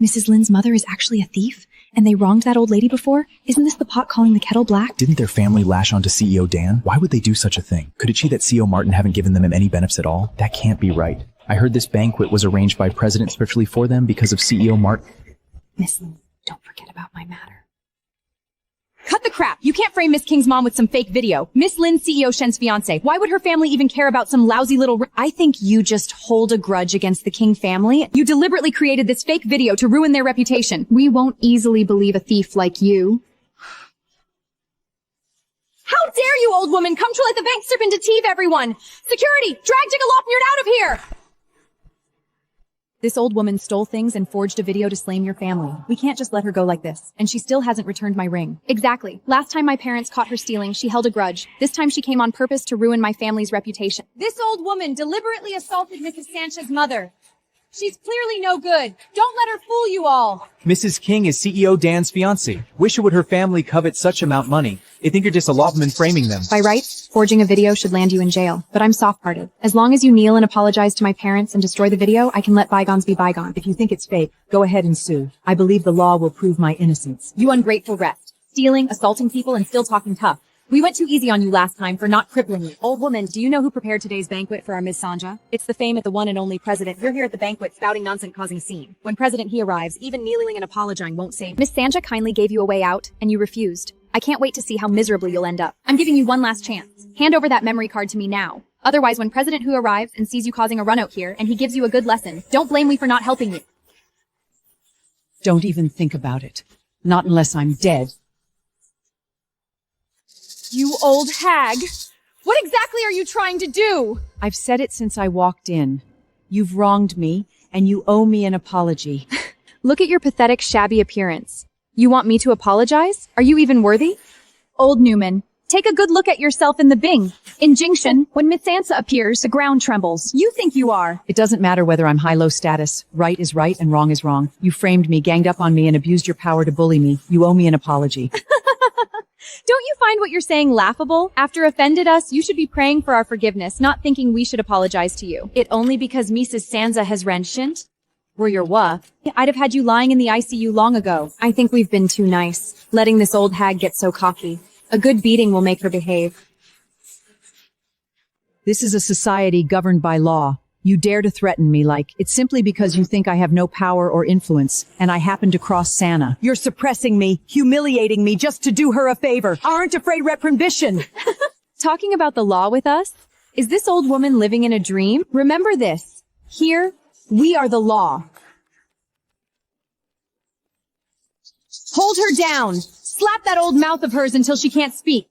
Mrs. Lynn's mother is actually a thief? And they wronged that old lady before? Isn't this the pot calling the kettle black? Didn't their family lash onto CEO Dan? Why would they do such a thing? Could it be that CEO Martin haven't given them any benefits at all? That can't be right. I heard this banquet was arranged by President specially for them because of CEO Martin. Miss Lynn, don't forget about my matter. Cut the crap. You can't frame Miss King's mom with some fake video. Miss Lin, CEO Shen's fiance. Why would her family even care about some lousy little... I think you just hold a grudge against the King family. You deliberately created this fake video to ruin their reputation. We won't easily believe a thief like you. How dare you, old woman, come to let the bank slip and deceive everyone! Security! Drag Jiggaloff out of here! This old woman stole things and forged a video to slame your family. We can't just let her go like this. And she still hasn't returned my ring. Exactly. Last time my parents caught her stealing, she held a grudge. This time she came on purpose to ruin my family's reputation. This old woman deliberately assaulted Mrs. Sancha's mother. She's clearly no good. Don't let her fool you all. Mrs. King is CEO Dan's fiancée. Wish would her family covet such amount money. They think you're just a lawman framing them. By rights, forging a video should land you in jail. But I'm soft-hearted. As long as you kneel and apologize to my parents and destroy the video, I can let bygones be bygones. If you think it's fake, go ahead and sue. I believe the law will prove my innocence. You ungrateful rest. Stealing, assaulting people, and still talking tough. We went too easy on you last time for not crippling you. Old woman, do you know who prepared today's banquet for our Miss Sanja? It's the fame at the one and only president. You're here at the banquet spouting nonsense, causing a scene. When President He arrives, even kneeling and apologizing won't save. Miss Sanja kindly gave you a way out, and you refused. I can't wait to see how miserably you'll end up. I'm giving you one last chance. Hand over that memory card to me now. Otherwise, when President Hu arrives and sees you causing a runout here, and he gives you a good lesson, don't blame me for not helping you. Don't even think about it. Not unless I'm dead. You old hag! What exactly are you trying to do? I've said it since I walked in. You've wronged me, and you owe me an apology. Look at your pathetic, shabby appearance. You want me to apologize? Are you even worthy? Old Newman, take a good look at yourself in the Bing. In Jingshan, when Miss Sansa appears, the ground trembles. You think you are. It doesn't matter whether I'm high-low status. Right is right and wrong is wrong. You framed me, ganged up on me, and abused your power to bully me. You owe me an apology. Don't you find what you're saying laughable? After offended us, you should be praying for our forgiveness, not thinking we should apologize to you. It only because Mrs. Sansa has renshent? Were your what? I'd have had you lying in the ICU long ago. I think we've been too nice, letting this old hag get so cocky. A good beating will make her behave. This is a society governed by law. You dare to threaten me like it's simply because you think I have no power or influence, and I happen to cross Santa. You're suppressing me, humiliating me just to do her a favor. Aren't afraid retribution. Talking about the law with us? Is this old woman living in a dream? Remember this. Here, we are the law. Hold her down. Slap that old mouth of hers until she can't speak.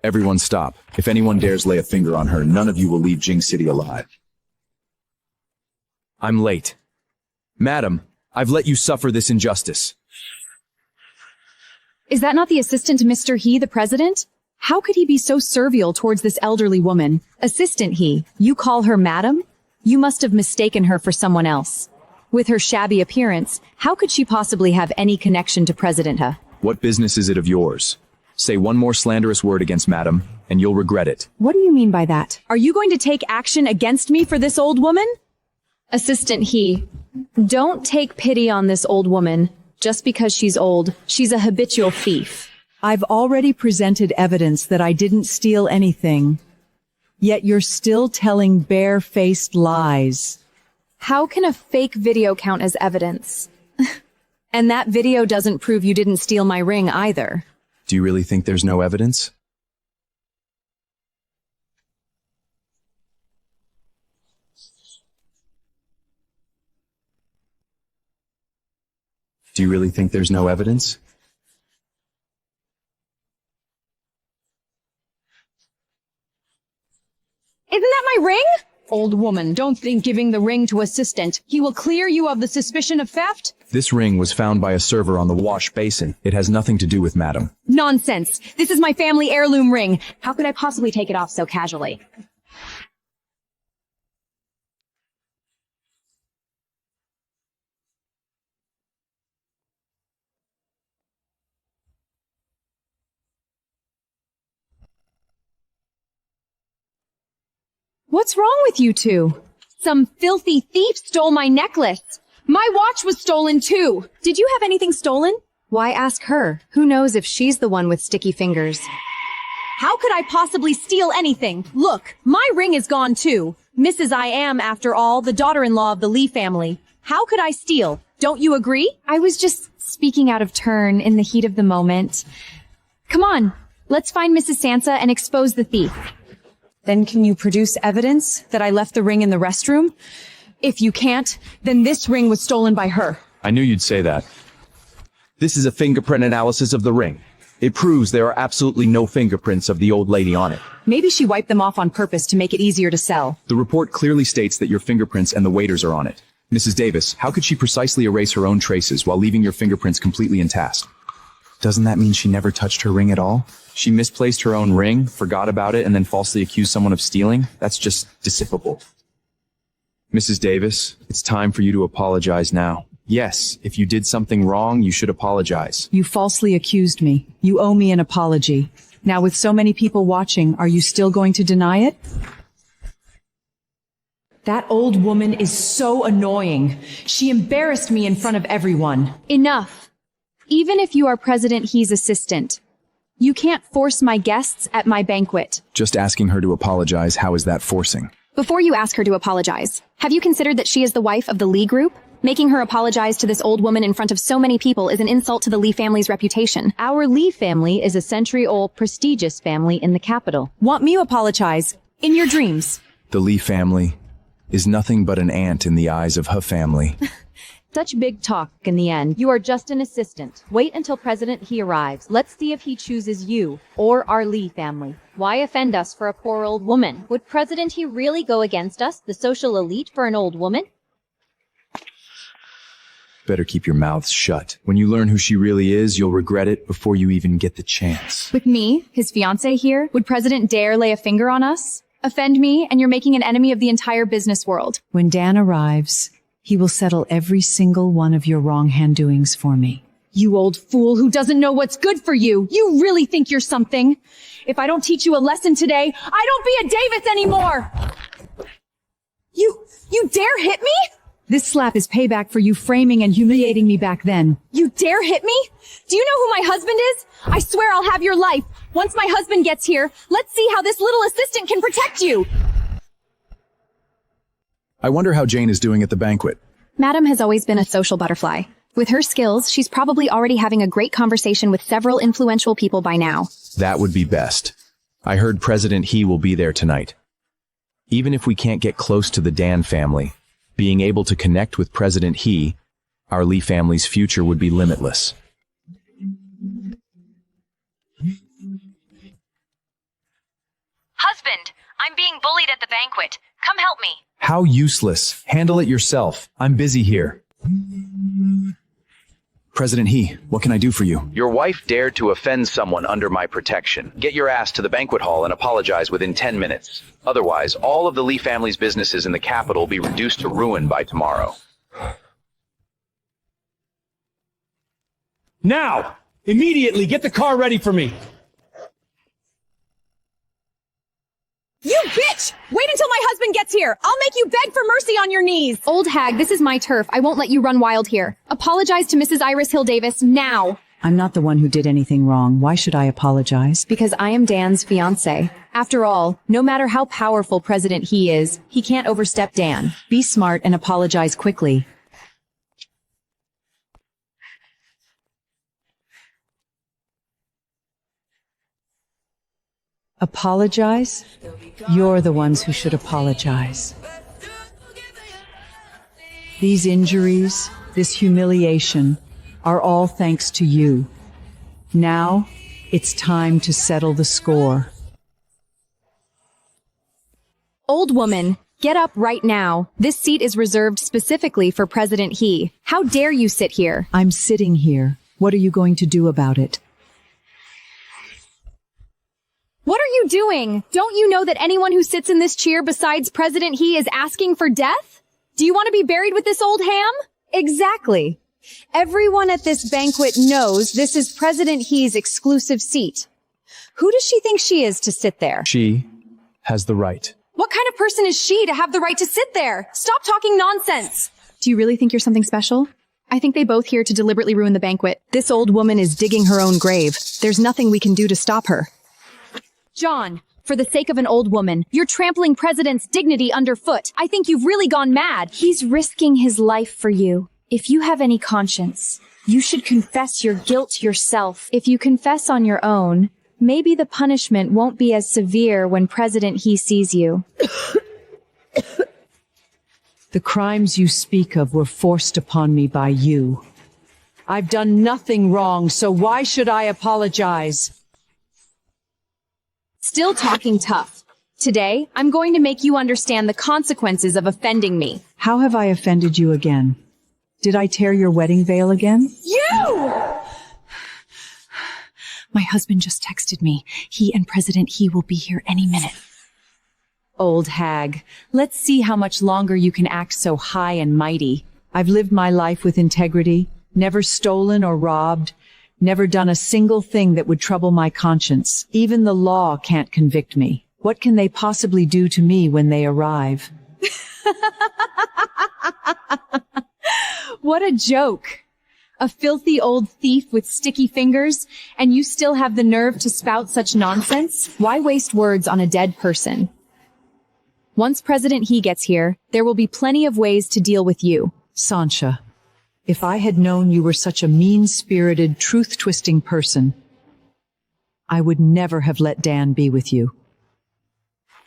Everyone stop. If anyone dares lay a finger on her, none of you will leave Jing City alive. I'm late. Madam, I've let you suffer this injustice. Is that not the assistant to Mr. He, the president? How could he be so servile towards this elderly woman? Assistant He, you call her madam? You must have mistaken her for someone else. With her shabby appearance, how could she possibly have any connection to President He? What business is it of yours? Say one more slanderous word against Madam, and you'll regret it. What do you mean by that? Are you going to take action against me for this old woman? Assistant He, don't take pity on this old woman. Just because she's old, she's a habitual thief. I've already presented evidence that I didn't steal anything. Yet you're still telling bare-faced lies. How can a fake video count as evidence? And that video doesn't prove you didn't steal my ring either. Do you really think there's no evidence? Do you really think there's no evidence? Isn't that my ring? Old woman, don't think giving the ring to assistant. He will clear you of the suspicion of theft. This ring was found by a server on the wash basin. It has nothing to do with Madam. Nonsense. This is my family heirloom ring. How could I possibly take it off so casually? What's wrong with you two? Some filthy thief stole my necklace. My watch was stolen too. Did you have anything stolen? Why ask her? Who knows if she's the one with sticky fingers? How could I possibly steal anything? Look, my ring is gone too. Mrs. I am, after all, the daughter-in-law of the Lee family. How could I steal? Don't you agree? I was just speaking out of turn in the heat of the moment. Come on, let's find Mrs. Sansa and expose the thief. Then can you produce evidence that I left the ring in the restroom? If you can't, then this ring was stolen by her. I knew you'd say that. This is a fingerprint analysis of the ring. It proves there are absolutely no fingerprints of the old lady on it. Maybe she wiped them off on purpose to make it easier to sell. The report clearly states that your fingerprints and the waiter's are on it. Mrs. Davis, how could she precisely erase her own traces while leaving your fingerprints completely intact? Doesn't that mean she never touched her ring at all? She misplaced her own ring, forgot about it, and then falsely accused someone of stealing? That's just despicable. Mrs. Davis, it's time for you to apologize now. Yes, if you did something wrong, you should apologize. You falsely accused me. You owe me an apology. Now, with so many people watching, are you still going to deny it? That old woman is so annoying. She embarrassed me in front of everyone. Enough. Even if you are President He's assistant, you can't force my guests at my banquet. Just asking her to apologize, how is that forcing? Before you ask her to apologize, have you considered that she is the wife of the Lee group? Making her apologize to this old woman in front of so many people is an insult to the Lee family's reputation. Our Lee family is a century-old, prestigious family in the capital. Want me to apologize? In your dreams. The Lee family is nothing but an ant in the eyes of her family. Such big talk in the end. You are just an assistant. Wait until President He arrives. Let's see if he chooses you or our Lee family. Why offend us for a poor old woman? Would President He really go against us, the social elite, for an old woman? Better keep your mouths shut. When you learn who she really is, you'll regret it before you even get the chance. With me, his fiancé here, would President dare lay a finger on us? Offend me, and you're making an enemy of the entire business world. When Dan arrives, he will settle every single one of your wrong hand doings for me. You old fool who doesn't know what's good for you. You really think you're something? If I don't teach you a lesson today, I don't be a Davis anymore! You dare hit me? This slap is payback for you framing and humiliating me back then. You dare hit me? Do you know who my husband is? I swear I'll have your life. Once my husband gets here, let's see how this little assistant can protect you. I wonder how Jane is doing at the banquet. Madam has always been a social butterfly. With her skills, she's probably already having a great conversation with several influential people by now. That would be best. I heard President He will be there tonight. Even if we can't get close to the Dan family, being able to connect with President He, our Lee family's future would be limitless. Husband, I'm being bullied at the banquet. Come help me. How useless. Handle it yourself. I'm busy here. President He, what can I do for you? Your wife dared to offend someone under my protection. Get your ass to the banquet hall and apologize within 10 minutes. Otherwise, all of the Lee family's businesses in the capital will be reduced to ruin by tomorrow. Now! Immediately, get the car ready for me! You bitch! Wait until my husband gets here! I'll make you beg for mercy on your knees! Old hag, this is my turf. I won't let you run wild here. Apologize to Mrs. Iris Hill Davis now. I'm not the one who did anything wrong. Why should I apologize? Because I am Dan's fiancé. After all, no matter how powerful President He is, he can't overstep Dan. Be smart and apologize quickly. Apologize? You're the ones who should apologize. These injuries, this humiliation, are all thanks to you. Now, it's time to settle the score. Old woman, get up right now. This seat is reserved specifically for President He. How dare you sit here? I'm sitting here. What are you going to do about it? What are you doing? Don't you know that anyone who sits in this chair besides President He is asking for death? Do you want to be buried with this old ham? Exactly. Everyone at this banquet knows this is President He's exclusive seat. Who does she think she is to sit there? She has the right. What kind of person is she to have the right to sit there? Stop talking nonsense. Do you really think you're something special? I think they both here to deliberately ruin the banquet. This old woman is digging her own grave. There's nothing we can do to stop her. John, for the sake of an old woman, you're trampling President's dignity underfoot. I think you've really gone mad. He's risking his life for you. If you have any conscience, you should confess your guilt yourself. If you confess on your own, maybe the punishment won't be as severe when President He sees you. The crimes you speak of were forced upon me by you. I've done nothing wrong, so why should I apologize? Still talking tough. Today, I'm going to make you understand the consequences of offending me. How have I offended you again? Did I tear your wedding veil again? You! My husband just texted me. He and President He will be here any minute. Old hag, let's see how much longer you can act so high and mighty. I've lived my life with integrity, never stolen or robbed, never done a single thing that would trouble my conscience. Even the law can't convict me. What can they possibly do to me when they arrive? What a joke. A filthy old thief with sticky fingers, and you still have the nerve to spout such nonsense? Why waste words on a dead person? Once President He gets here, there will be plenty of ways to deal with you. Sancha, if I had known you were such a mean-spirited, truth-twisting person, I would never have let Dan be with you.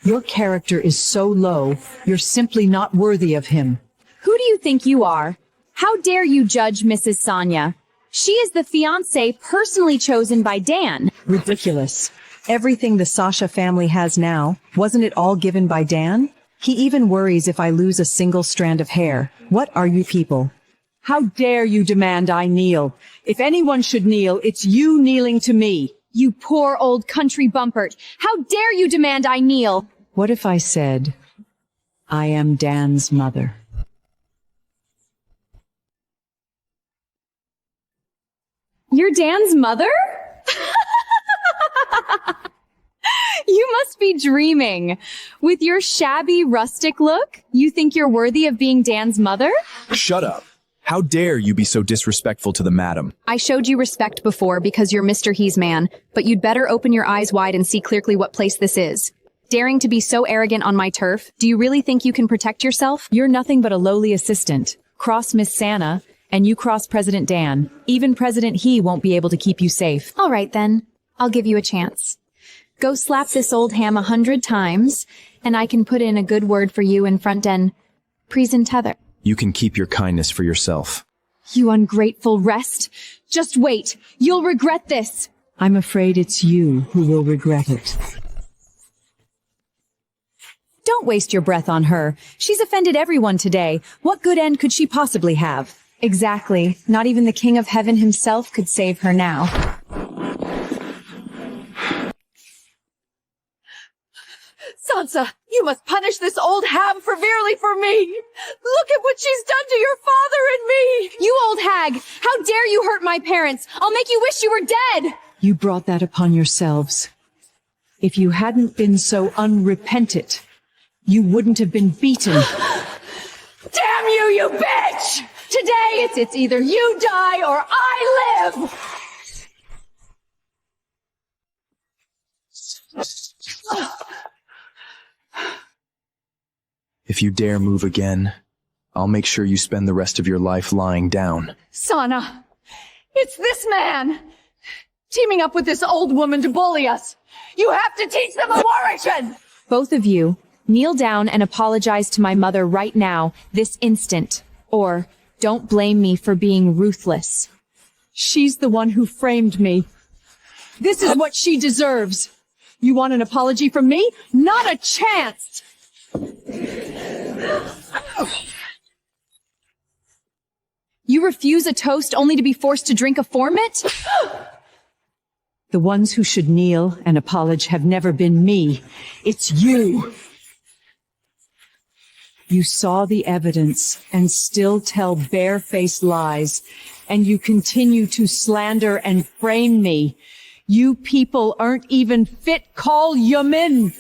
Your character is so low, you're simply not worthy of him. Who do you think you are? How dare you judge Mrs. Sonia? She is the fiancé personally chosen by Dan. Ridiculous. Everything the Sasha family has now, wasn't it all given by Dan? He even worries if I lose a single strand of hair. What are you people? How dare you demand I kneel? If anyone should kneel, it's you kneeling to me. You poor old country bumpert. How dare you demand I kneel? What if I said, I am Dan's mother? You're Dan's mother? You must be dreaming. With your shabby, rustic look, you think you're worthy of being Dan's mother? Shut up. How dare you be so disrespectful to the madam? I showed you respect before because you're Mr. He's man, but you'd better open your eyes wide and see clearly what place this is. Daring to be so arrogant on my turf, do you really think you can protect yourself? You're nothing but a lowly assistant. Cross Miss Santa, and you cross President Dan. Even President He won't be able to keep you safe. All right then, I'll give you a chance. Go slap this old ham 100 times, and I can put in a good word for you in front and present tether. You can keep your kindness for yourself. You ungrateful rest. Just wait. You'll regret this. I'm afraid it's you who will regret it. Don't waste your breath on her. She's offended everyone today. What good end could she possibly have? Exactly. Not even the King of Heaven himself could save her now. Sansa, you must punish this old ham severely for me. Look at what she's done to your father and me. You old hag! How dare you hurt my parents! I'll make you wish you were dead! You brought that upon yourselves. If you hadn't been so unrepentant, you wouldn't have been beaten. Damn you, you bitch! Today it's either you die or I live! If you dare move again, I'll make sure you spend the rest of your life lying down. Sana, it's this man! Teaming up with this old woman to bully us! You have to teach them a origin! Both of you, kneel down and apologize to my mother right now, this instant. Or, don't blame me for being ruthless. She's the one who framed me. This is what she deserves. You want an apology from me? Not a chance! You refuse a toast only to be forced to drink a formant? The ones who should kneel and apologize have never been me. It's you. You saw the evidence and still tell barefaced lies, and you continue to slander and frame me. You people aren't even fit call Yamin.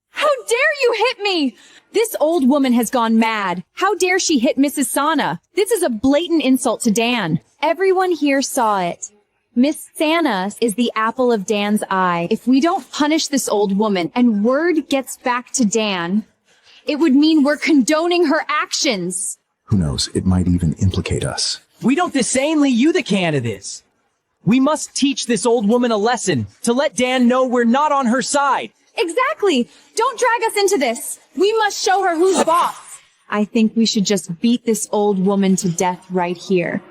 How dare you hit me! This old woman has gone mad. How dare she hit Mrs. Sana? This is a blatant insult to Dan. Everyone here saw it. Miss Santa is the apple of Dan's eye. If we don't punish this old woman and word gets back to Dan, it would mean we're condoning her actions. Who knows, it might even implicate us. We don't insanely you the candidates. We must teach this old woman a lesson to let Dan know we're not on her side. Exactly. Don't drag us into this. We must show her who's boss. I think we should just beat this old woman to death right here.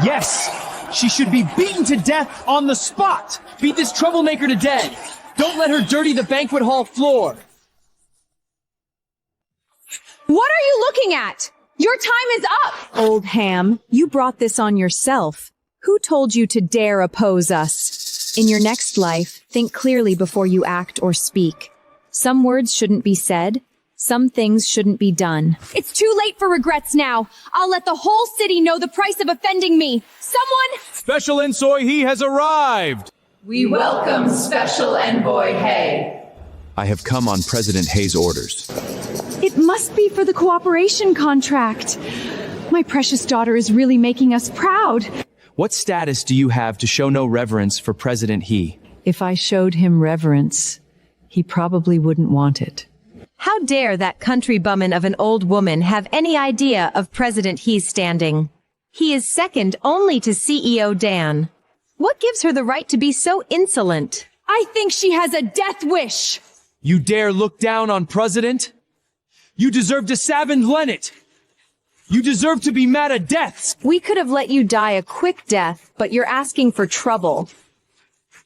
Yes! She should be beaten to death on the spot! Beat this troublemaker to death! Don't let her dirty the banquet hall floor! What are you looking at? Your time is up! Old ham, you brought this on yourself. Who told you to dare oppose us? In your next life, think clearly before you act or speak. Some words shouldn't be said. Some things shouldn't be done. It's too late for regrets now. I'll let the whole city know the price of offending me. Someone... Special Envoy He has arrived! We welcome Special Envoy Hay. I have come on President Hay's orders. It must be for the cooperation contract. My precious daughter is really making us proud. What status do you have to show no reverence for President He? If I showed him reverence, he probably wouldn't want it. How dare that country bummin of an old woman have any idea of President He's standing? He is second only to CEO Dan. What gives her the right to be so insolent? I think she has a death wish. You dare look down on President? You deserve to savage Lennet! You deserve to be mad at deaths! We could have let you die a quick death, but you're asking for trouble.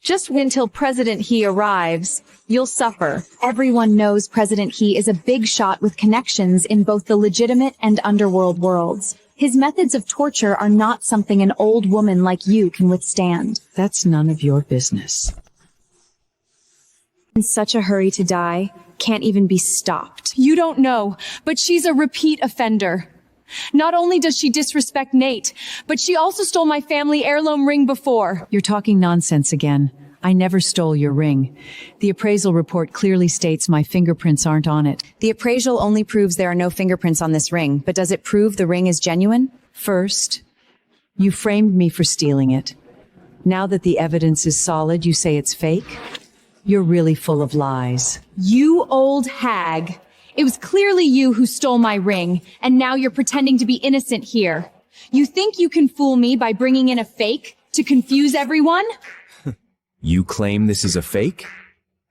Just wait until President He arrives. You'll suffer. Everyone knows President He is a big shot with connections in both the legitimate and underworld worlds. His methods of torture are not something an old woman like you can withstand. That's none of your business. In such a hurry to die, can't even be stopped. You don't know, but she's a repeat offender. Not only does she disrespect Nate, but she also stole my family heirloom ring before. You're talking nonsense again. I never stole your ring. The appraisal report clearly states my fingerprints aren't on it. The appraisal only proves there are no fingerprints on this ring, but does it prove the ring is genuine? First, you framed me for stealing it. Now that the evidence is solid, you say it's fake? You're really full of lies. You old hag. It was clearly you who stole my ring, and now you're pretending to be innocent here. You think you can fool me by bringing in a fake to confuse everyone? You claim this is a fake?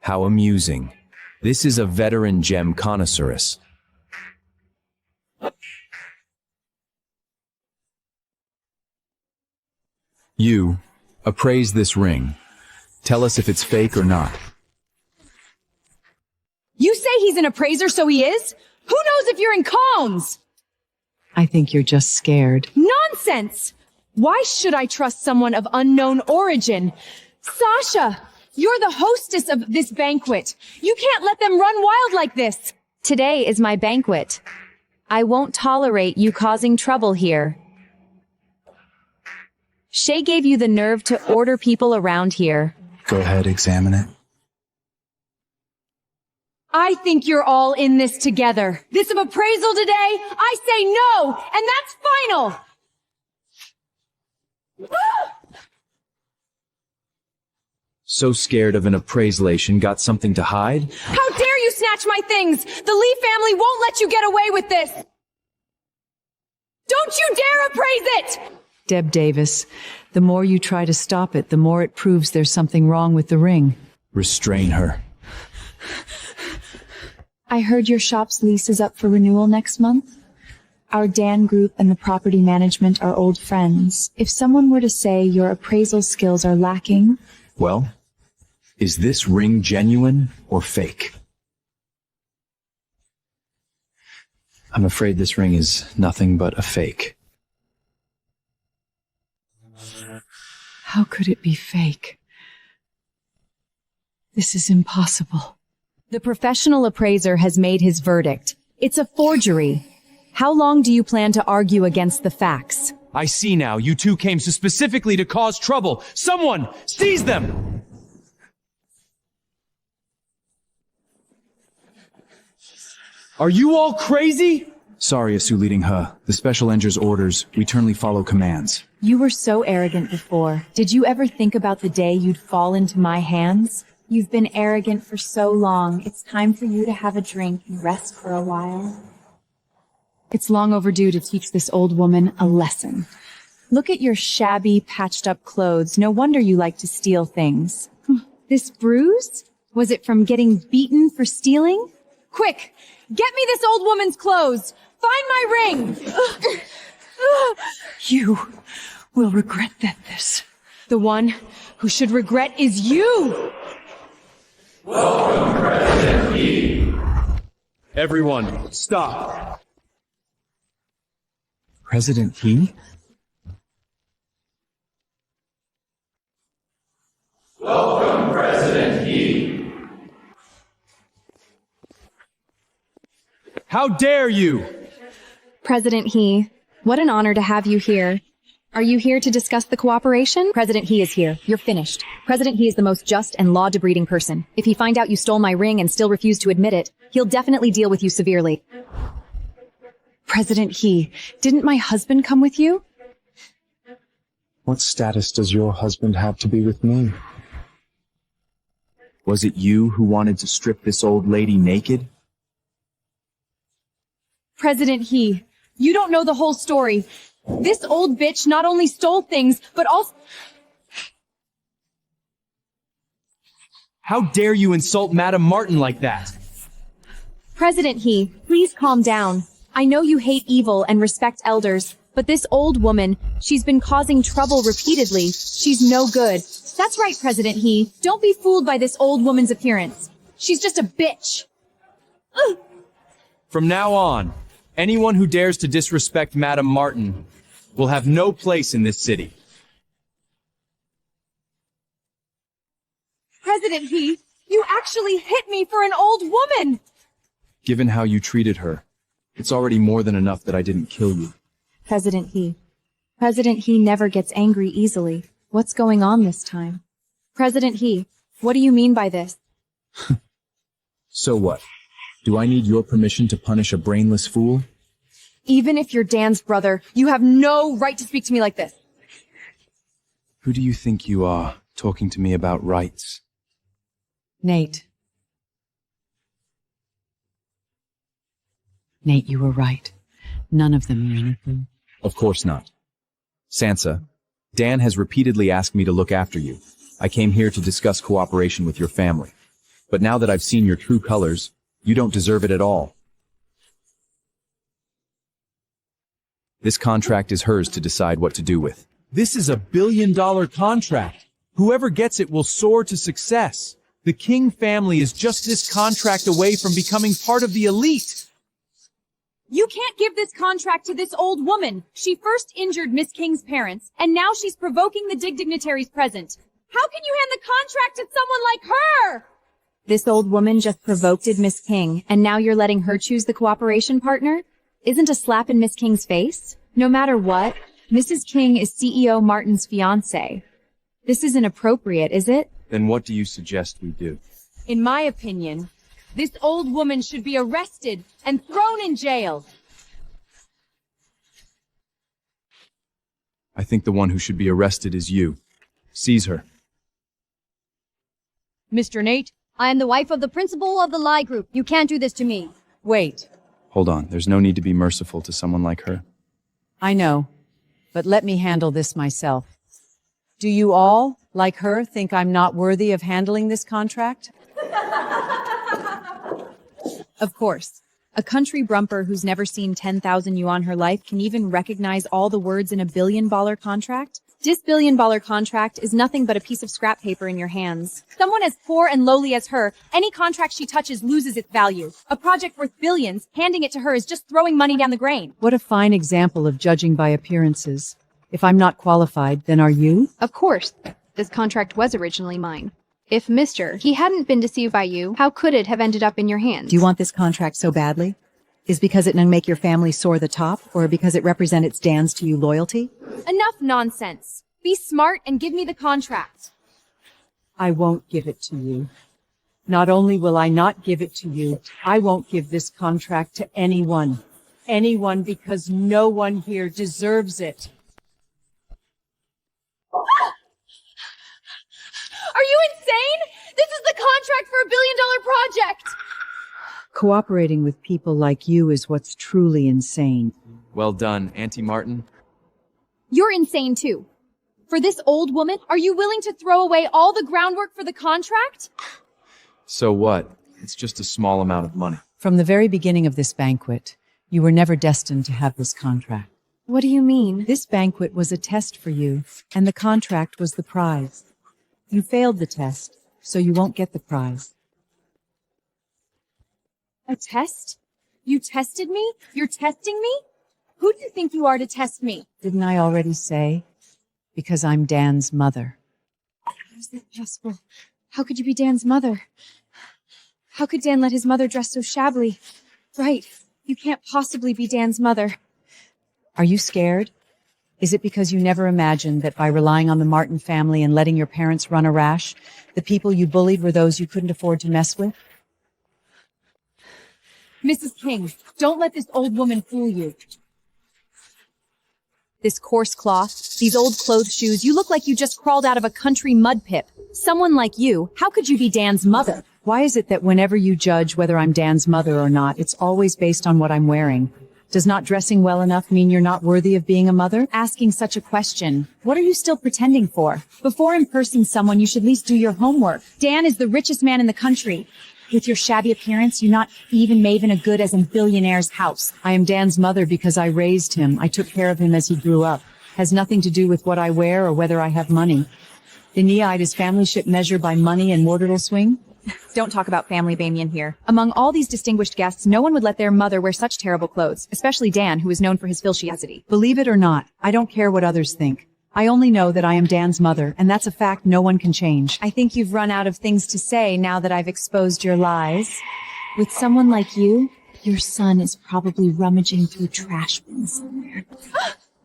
How amusing. This is a veteran gem connoisseuress. You, appraise this ring. Tell us if it's fake or not. You say he's an appraiser, so he is? Who knows if you're in cones? I think you're just scared. Nonsense! Why should I trust someone of unknown origin? Sasha, you're the hostess of this banquet. You can't let them run wild like this. Today is my banquet. I won't tolerate you causing trouble here. Shay gave you the nerve to order people around here. Go ahead, examine it. I think you're all in this together. This of appraisal today, I say no, and that's final! So scared of an appraisation, got something to hide? How dare you snatch my things! The Lee family won't let you get away with this! Don't you dare appraise it! Deb Davis, the more you try to stop it, the more it proves there's something wrong with the ring. Restrain her. I heard your shop's lease is up for renewal next month. Our Dan Group and the property management are old friends. If someone were to say your appraisal skills are lacking... Well, is this ring genuine or fake? I'm afraid this ring is nothing but a fake. How could it be fake? This is impossible. The professional appraiser has made his verdict. It's a forgery. How long do you plan to argue against the facts? I see now. You two came so specifically to cause trouble. Someone, seize them! Are you all crazy? Sorry, Asu leading her. The Special Enger's orders, we eternally follow commands. You were so arrogant before. Did you ever think about the day you'd fall into my hands? You've been arrogant for so long. It's time for you to have a drink and rest for a while. It's long overdue to teach this old woman a lesson. Look at your shabby, patched-up clothes. No wonder you like to steal things. This bruise? Was it from getting beaten for stealing? Quick! Get me this old woman's clothes! Find my ring! You will regret this. The one who should regret is you! Welcome, President He. Everyone, stop. President He? Welcome, President He. How dare you! President He, what an honor to have you here. Are you here to discuss the cooperation? President He is here. You're finished. President He is the most just and law-debreeding person. If he find out you stole my ring and still refuse to admit it, he'll definitely deal with you severely. President He, didn't my husband come with you? What status does your husband have to be with me? Was it you who wanted to strip this old lady naked? President He, you don't know the whole story. This old bitch not only stole things, but also— How dare you insult Madame Martin like that? President He, please calm down. I know you hate evil and respect elders, but this old woman, she's been causing trouble repeatedly. She's no good. That's right, President He. Don't be fooled by this old woman's appearance. She's just a bitch. Ugh. From now on, anyone who dares to disrespect Madame Martin will have no place in this city. President He, you actually hit me for an old woman! Given how you treated her, it's already more than enough that I didn't kill you. President He never gets angry easily. What's going on this time? President He, what do you mean by this? So what? Do I need your permission to punish a brainless fool? Even if you're Dan's brother, you have no right to speak to me like this. Who do you think you are, talking to me about rights? Nate. Nate, you were right. None of them mean anything. Of course not. Sansa, Dan has repeatedly asked me to look after you. I came here to discuss cooperation with your family. But now that I've seen your true colors, you don't deserve it at all. This contract is hers to decide what to do with. This is $1 billion contract. Whoever gets it will soar to success. The King family is just this contract away from becoming part of the elite. You can't give this contract to this old woman. She first injured Miss King's parents, and now she's provoking the dignitaries present. How can you hand the contract to someone like her? This old woman just provoked Miss King, and now you're letting her choose the cooperation partner? Isn't a slap in Miss King's face? No matter what, Mrs. King is CEO Martin's fiancée. This isn't appropriate, is it? Then what do you suggest we do? In my opinion, this old woman should be arrested and thrown in jail. I think the one who should be arrested is you. Seize her. Mr. Nate? I am the wife of the principal of the Lie Group. You can't do this to me. Wait. Hold on, there's no need to be merciful to someone like her. I know, but let me handle this myself. Do you all, like her, think I'm not worthy of handling this contract? Of course. A country brumper who's never seen 10,000 yuan her life can even recognize all the words in $1 billion contract? This $1 billion contract is nothing but a piece of scrap paper in your hands. Someone as poor and lowly as her, any contract she touches loses its value. A project worth billions, handing it to her is just throwing money down the drain. What a fine example of judging by appearances. If I'm not qualified, then are you? Of course. This contract was originally mine. If he hadn't been deceived by you, how could it have ended up in your hands? Do you want this contract so badly? Is because it will make your family soar the top, or because it represents Dan's to you loyalty? Enough nonsense. Be smart and give me the contract. I won't give it to you. Not only will I not give it to you, I won't give this contract to anyone. anyone because no one here deserves it. Are you insane? This is the contract for $1 billion project! Cooperating with people like you is what's truly insane. Well done, Auntie Martin. You're insane too. For this old woman, are you willing to throw away all the groundwork for the contract? So what? It's just a small amount of money. From the very beginning of this banquet, you were never destined to have this contract. What do you mean? This banquet was a test for you, and the contract was the prize. You failed the test, so you won't get the prize. A test? You tested me? You're testing me? Who do you think you are to test me? Didn't I already say? Because I'm Dan's mother. How is that possible? How could you be Dan's mother? How could Dan let his mother dress so shabbily? Right. You can't possibly be Dan's mother. Are you scared? Is it because you never imagined that by relying on the Martin family and letting your parents run a rash, the people you bullied were those you couldn't afford to mess with? Mrs. King, don't let this old woman fool you. This coarse cloth, these old clothes shoes, you look like you just crawled out of a country mud pit. Someone like you, how could you be Dan's mother? Why is it that whenever you judge whether I'm Dan's mother or not, it's always based on what I'm wearing? Does not dressing well enough mean you're not worthy of being a mother? Asking such a question. What are you still pretending for? Before impersing someone, you should at least do your homework. Dan is the richest man in the country. With your shabby appearance, you're not even maven a good as in billionaire's house. I am Dan's mother because I raised him. I took care of him as he grew up. Has nothing to do with what I wear or whether I have money. The Neide is family ship measured by money and mortal swing? Don't talk about family Bamian here. Among all these distinguished guests, no one would let their mother wear such terrible clothes, especially Dan, who is known for his filchiosity. Believe it or not, I don't care what others think. I only know that I am Dan's mother, and that's a fact no one can change. I think you've run out of things to say now that I've exposed your lies. With someone like you, your son is probably rummaging through trash bins somewhere.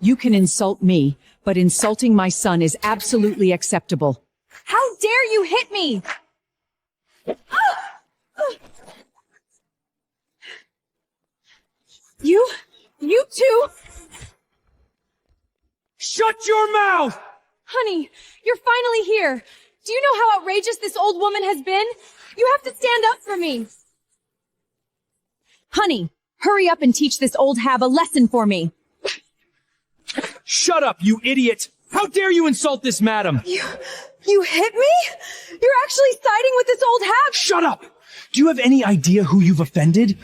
You can insult me, but insulting my son is absolutely acceptable. How dare you hit me! You two! Shut your mouth! Honey, you're finally here. Do you know how outrageous this old woman has been? You have to stand up for me. Honey, hurry up and teach this old hab a lesson for me. Shut up, you idiot! How dare you insult this madam? You hit me? You're actually siding with this old hag! Shut up! Do you have any idea who you've offended?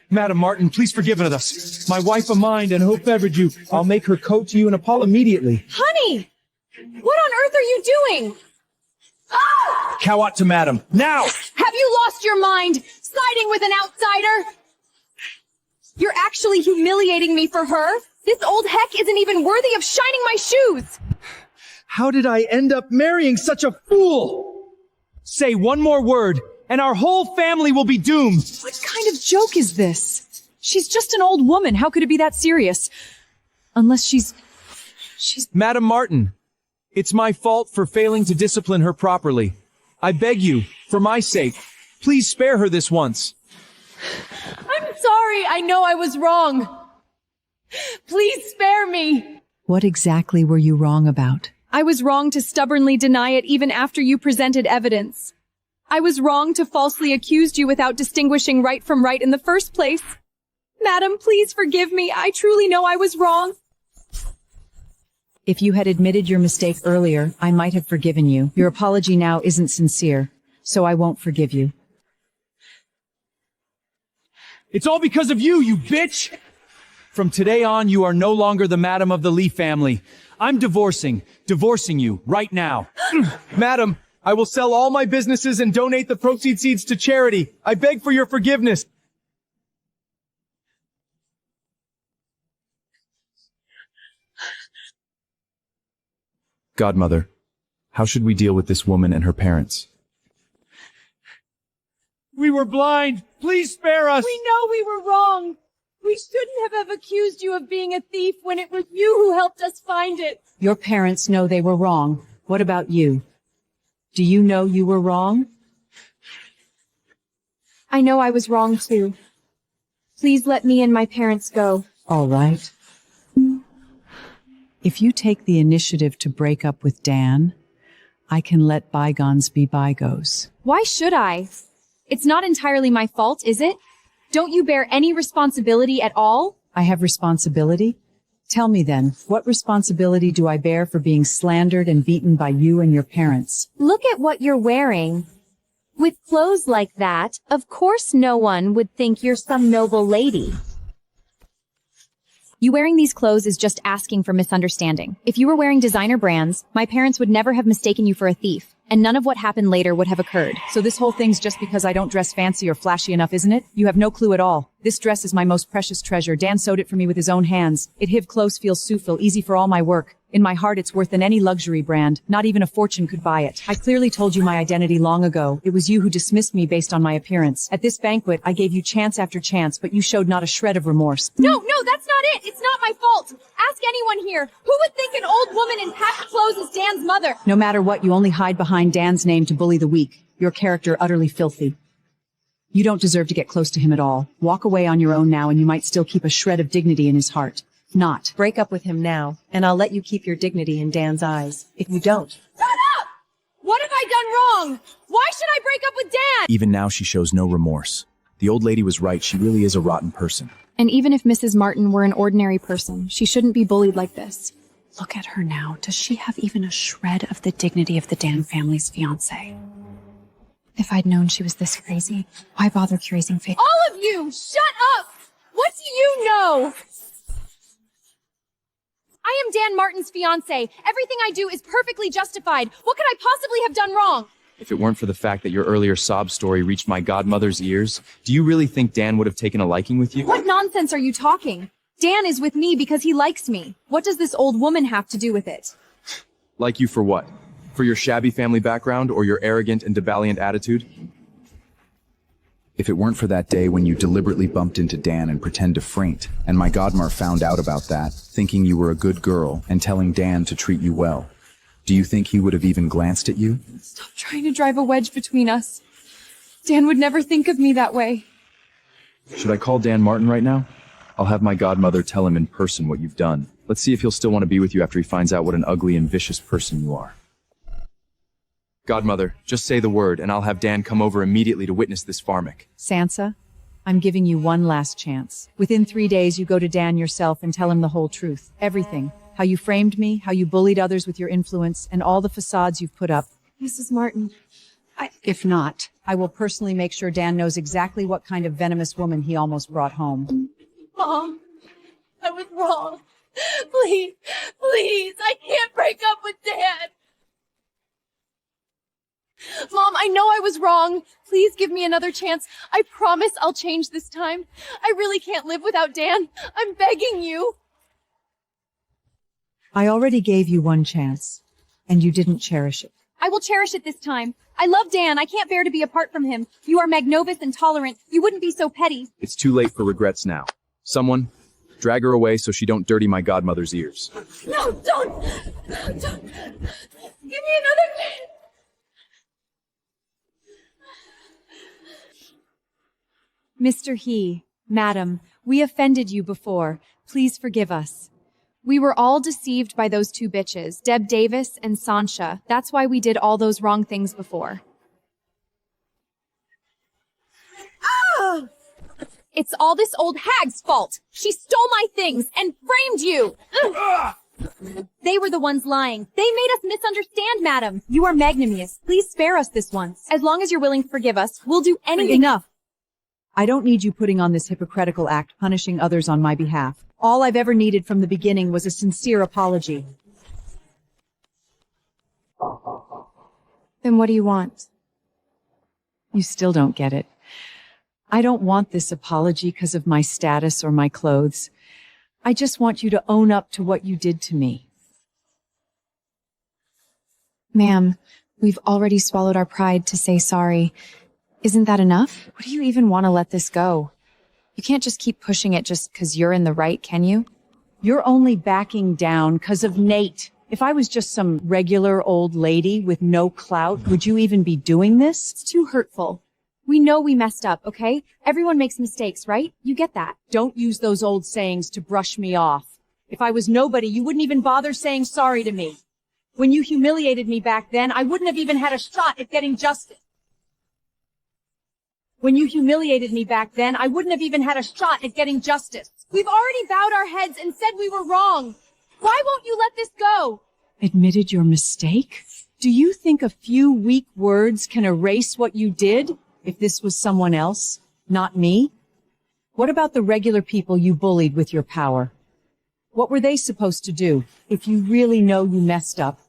Madam Martin, please forgive us. My wife of mine and Hope favored you. I'll make her coat to you and Apollo immediately. Honey! What on earth are you doing? Ah! Cow out to madam, now! Have you lost your mind? Siding with an outsider? You're actually humiliating me for her? This old heck isn't even worthy of shining my shoes! How did I end up marrying such a fool? Say one more word, and our whole family will be doomed. What kind of joke is this? She's just an old woman. How could it be that serious? Unless she's... Madam Martin, it's my fault for failing to discipline her properly. I beg you, for my sake, please spare her this once. I'm sorry. I know I was wrong. Please spare me. What exactly were you wrong about? I was wrong to stubbornly deny it even after you presented evidence. I was wrong to falsely accuse you without distinguishing right from right in the first place. Madam, please forgive me. I truly know I was wrong. If you had admitted your mistake earlier, I might have forgiven you. Your apology now isn't sincere, so I won't forgive you. It's all because of you, you bitch! From today on, you are no longer the madam of the Lee family. I'm divorcing you right now. Madam, I will sell all my businesses and donate the proceeds to charity. I beg for your forgiveness. Godmother, how should we deal with this woman and her parents? We were blind. Please spare us. We know we were wrong. We shouldn't have accused you of being a thief when it was you who helped us find it. Your parents know they were wrong. What about you? Do you know you were wrong? I know I was wrong too. Please let me and my parents go. All right. If you take the initiative to break up with Dan, I can let bygones be bygones. Why should I? It's not entirely my fault, is it? Don't you bear any responsibility at all? I have responsibility? Tell me then, what responsibility do I bear for being slandered and beaten by you and your parents? Look at what you're wearing. With clothes like that, of course no one would think you're some noble lady. You wearing these clothes is just asking for misunderstanding. If you were wearing designer brands, my parents would never have mistaken you for a thief, and none of what happened later would have occurred. So this whole thing's just because I don't dress fancy or flashy enough, isn't it? You have no clue at all. This dress is my most precious treasure. Dan sewed it for me with his own hands. It hiv close feels sufil, easy for all my work. In my heart, it's worth than any luxury brand. Not even a fortune could buy it. I clearly told you my identity long ago. It was you who dismissed me based on my appearance. At this banquet, I gave you chance after chance, but you showed not a shred of remorse. No, that's not it. It's not my fault. Ask anyone here. Who would think an old woman in patched clothes is Dan's mother? No matter what, you only hide behind Dan's name to bully the weak. Your character utterly filthy. You don't deserve to get close to him at all. Walk away on your own now and you might still keep a shred of dignity in his heart. Not. Break up with him now, and I'll let you keep your dignity in Dan's eyes. If you don't... Shut up! What have I done wrong? Why should I break up with Dan? Even now she shows no remorse. The old lady was right, she really is a rotten person. And even if Mrs. Martin were an ordinary person, she shouldn't be bullied like this. Look at her now. Does she have even a shred of the dignity of the Dan family's fiancé? If I'd known she was this crazy, why bother raising faith? All of you, shut up! What do you know? I am Dan Martin's fiancé. Everything I do is perfectly justified. What could I possibly have done wrong? If it weren't for the fact that your earlier sob story reached my godmother's ears, do you really think Dan would have taken a liking with you? What nonsense are you talking? Dan is with me because he likes me. What does this old woman have to do with it? Like you for what? For your shabby family background or your arrogant and deballiant attitude? If it weren't for that day when you deliberately bumped into Dan and pretend to faint, and my godmother found out about that, thinking you were a good girl and telling Dan to treat you well, do you think he would have even glanced at you? Stop trying to drive a wedge between us. Dan would never think of me that way. Should I call Dan Martin right now? I'll have my godmother tell him in person what you've done. Let's see if he'll still want to be with you after he finds out what an ugly and vicious person you are. Godmother, just say the word, and I'll have Dan come over immediately to witness this pharmac. Sansa, I'm giving you one last chance. Within 3 days, you go to Dan yourself and tell him the whole truth. Everything. How you framed me, how you bullied others with your influence, and all the facades you've put up. Mrs. Martin, If not, I will personally make sure Dan knows exactly what kind of venomous woman he almost brought home. Mom, I was wrong. Please, I can't break up with Dan. Mom, I know I was wrong. Please give me another chance. I promise I'll change this time. I really can't live without Dan. I'm begging you. I already gave you one chance, and you didn't cherish it. I will cherish it this time. I love Dan. I can't bear to be apart from him. You are magnovous and tolerant. You wouldn't be so petty. It's too late for regrets now. Someone, drag her away so she don't dirty my godmother's ears. No, don't. Give me another chance. Mr. He, Madam, we offended you before. Please forgive us. We were all deceived by those two bitches, Deb Davis and Sancha. That's why we did all those wrong things before. Ah! It's all this old hag's fault. She stole my things and framed you. They were the ones lying. They made us misunderstand, madam. You are magnanimous. Please spare us this once. As long as you're willing to forgive us, we'll do anything. Enough. I don't need you putting on this hypocritical act, punishing others on my behalf. All I've ever needed from the beginning was a sincere apology. Then what do you want? You still don't get it. I don't want this apology because of my status or my clothes. I just want you to own up to what you did to me. Ma'am, we've already swallowed our pride to say sorry. Isn't that enough? What do you even want to let this go? You can't just keep pushing it just because you're in the right, can you? You're only backing down because of Nate. If I was just some regular old lady with no clout, would you even be doing this? It's too hurtful. We know we messed up, okay? Everyone makes mistakes, right? You get that. Don't use those old sayings to brush me off. If I was nobody, you wouldn't even bother saying sorry to me. When you humiliated me back then, I wouldn't have even had a shot at getting justice. When you humiliated me back then, I wouldn't have even had a shot at getting justice. We've already bowed our heads and said we were wrong. Why won't you let this go? Admitted your mistake? Do you think a few weak words can erase what you did if this was someone else, not me? What about the regular people you bullied with your power? What were they supposed to do if you really know you messed up?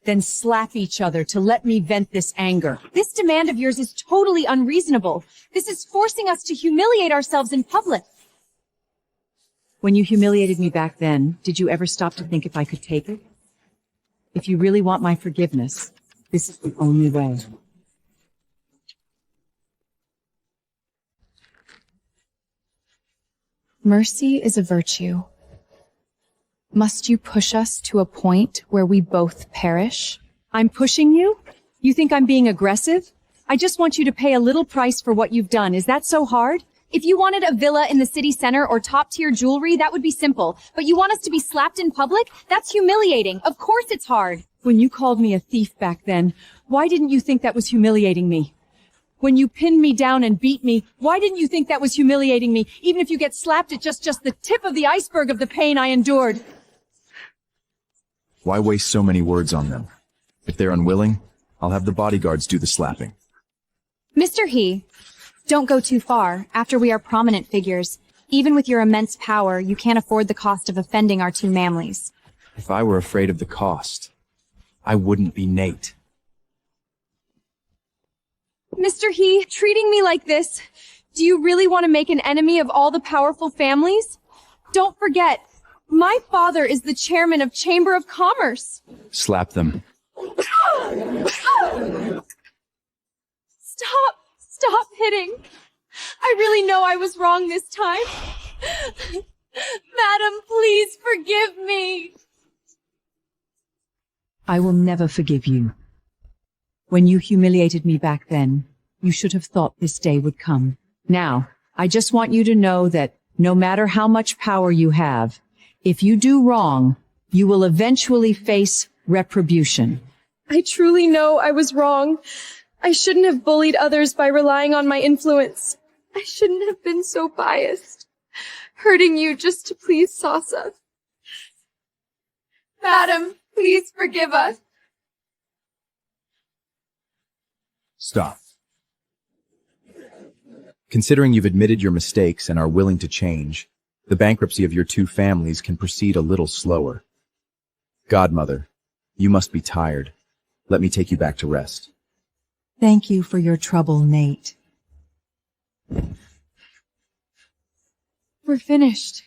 Then slap each other to let me vent this anger. This demand of yours is totally unreasonable. This is forcing us to humiliate ourselves in public. When you humiliated me back then, did you ever stop to think if I could take it? If you really want my forgiveness, this is the only way. Mercy is a virtue. Must you push us to a point where we both perish? I'm pushing you? You think I'm being aggressive? I just want you to pay a little price for what you've done. Is that so hard? If you wanted a villa in the city center or top-tier jewelry, that would be simple. But you want us to be slapped in public? That's humiliating. Of course it's hard. When you called me a thief back then, why didn't you think that was humiliating me? When you pinned me down and beat me, why didn't you think that was humiliating me? Even if you get slapped, it's just the tip of the iceberg of the pain I endured. Why waste so many words on them? If they're unwilling, I'll have the bodyguards do the slapping. Mr. He, don't go too far. After we are prominent figures, even with your immense power, you can't afford the cost of offending our two families. If I were afraid of the cost, I wouldn't be Nate. Mr. He, treating me like this, do you really want to make an enemy of all the powerful families? Don't forget, my father is the chairman of Chamber of Commerce. Slap them. Stop hitting. I really know I was wrong this time. Madam, please forgive me. I will never forgive you. When you humiliated me back then, you should have thought this day would come. Now, I just want you to know that no matter how much power you have, if you do wrong, you will eventually face retribution. I truly know I was wrong. I shouldn't have bullied others by relying on my influence. I shouldn't have been so biased, hurting you just to please Sasa. Madam, please forgive us. Stop. Considering you've admitted your mistakes and are willing to change, the bankruptcy of your two families can proceed a little slower. Godmother, you must be tired. Let me take you back to rest. Thank you for your trouble, Nate. We're finished.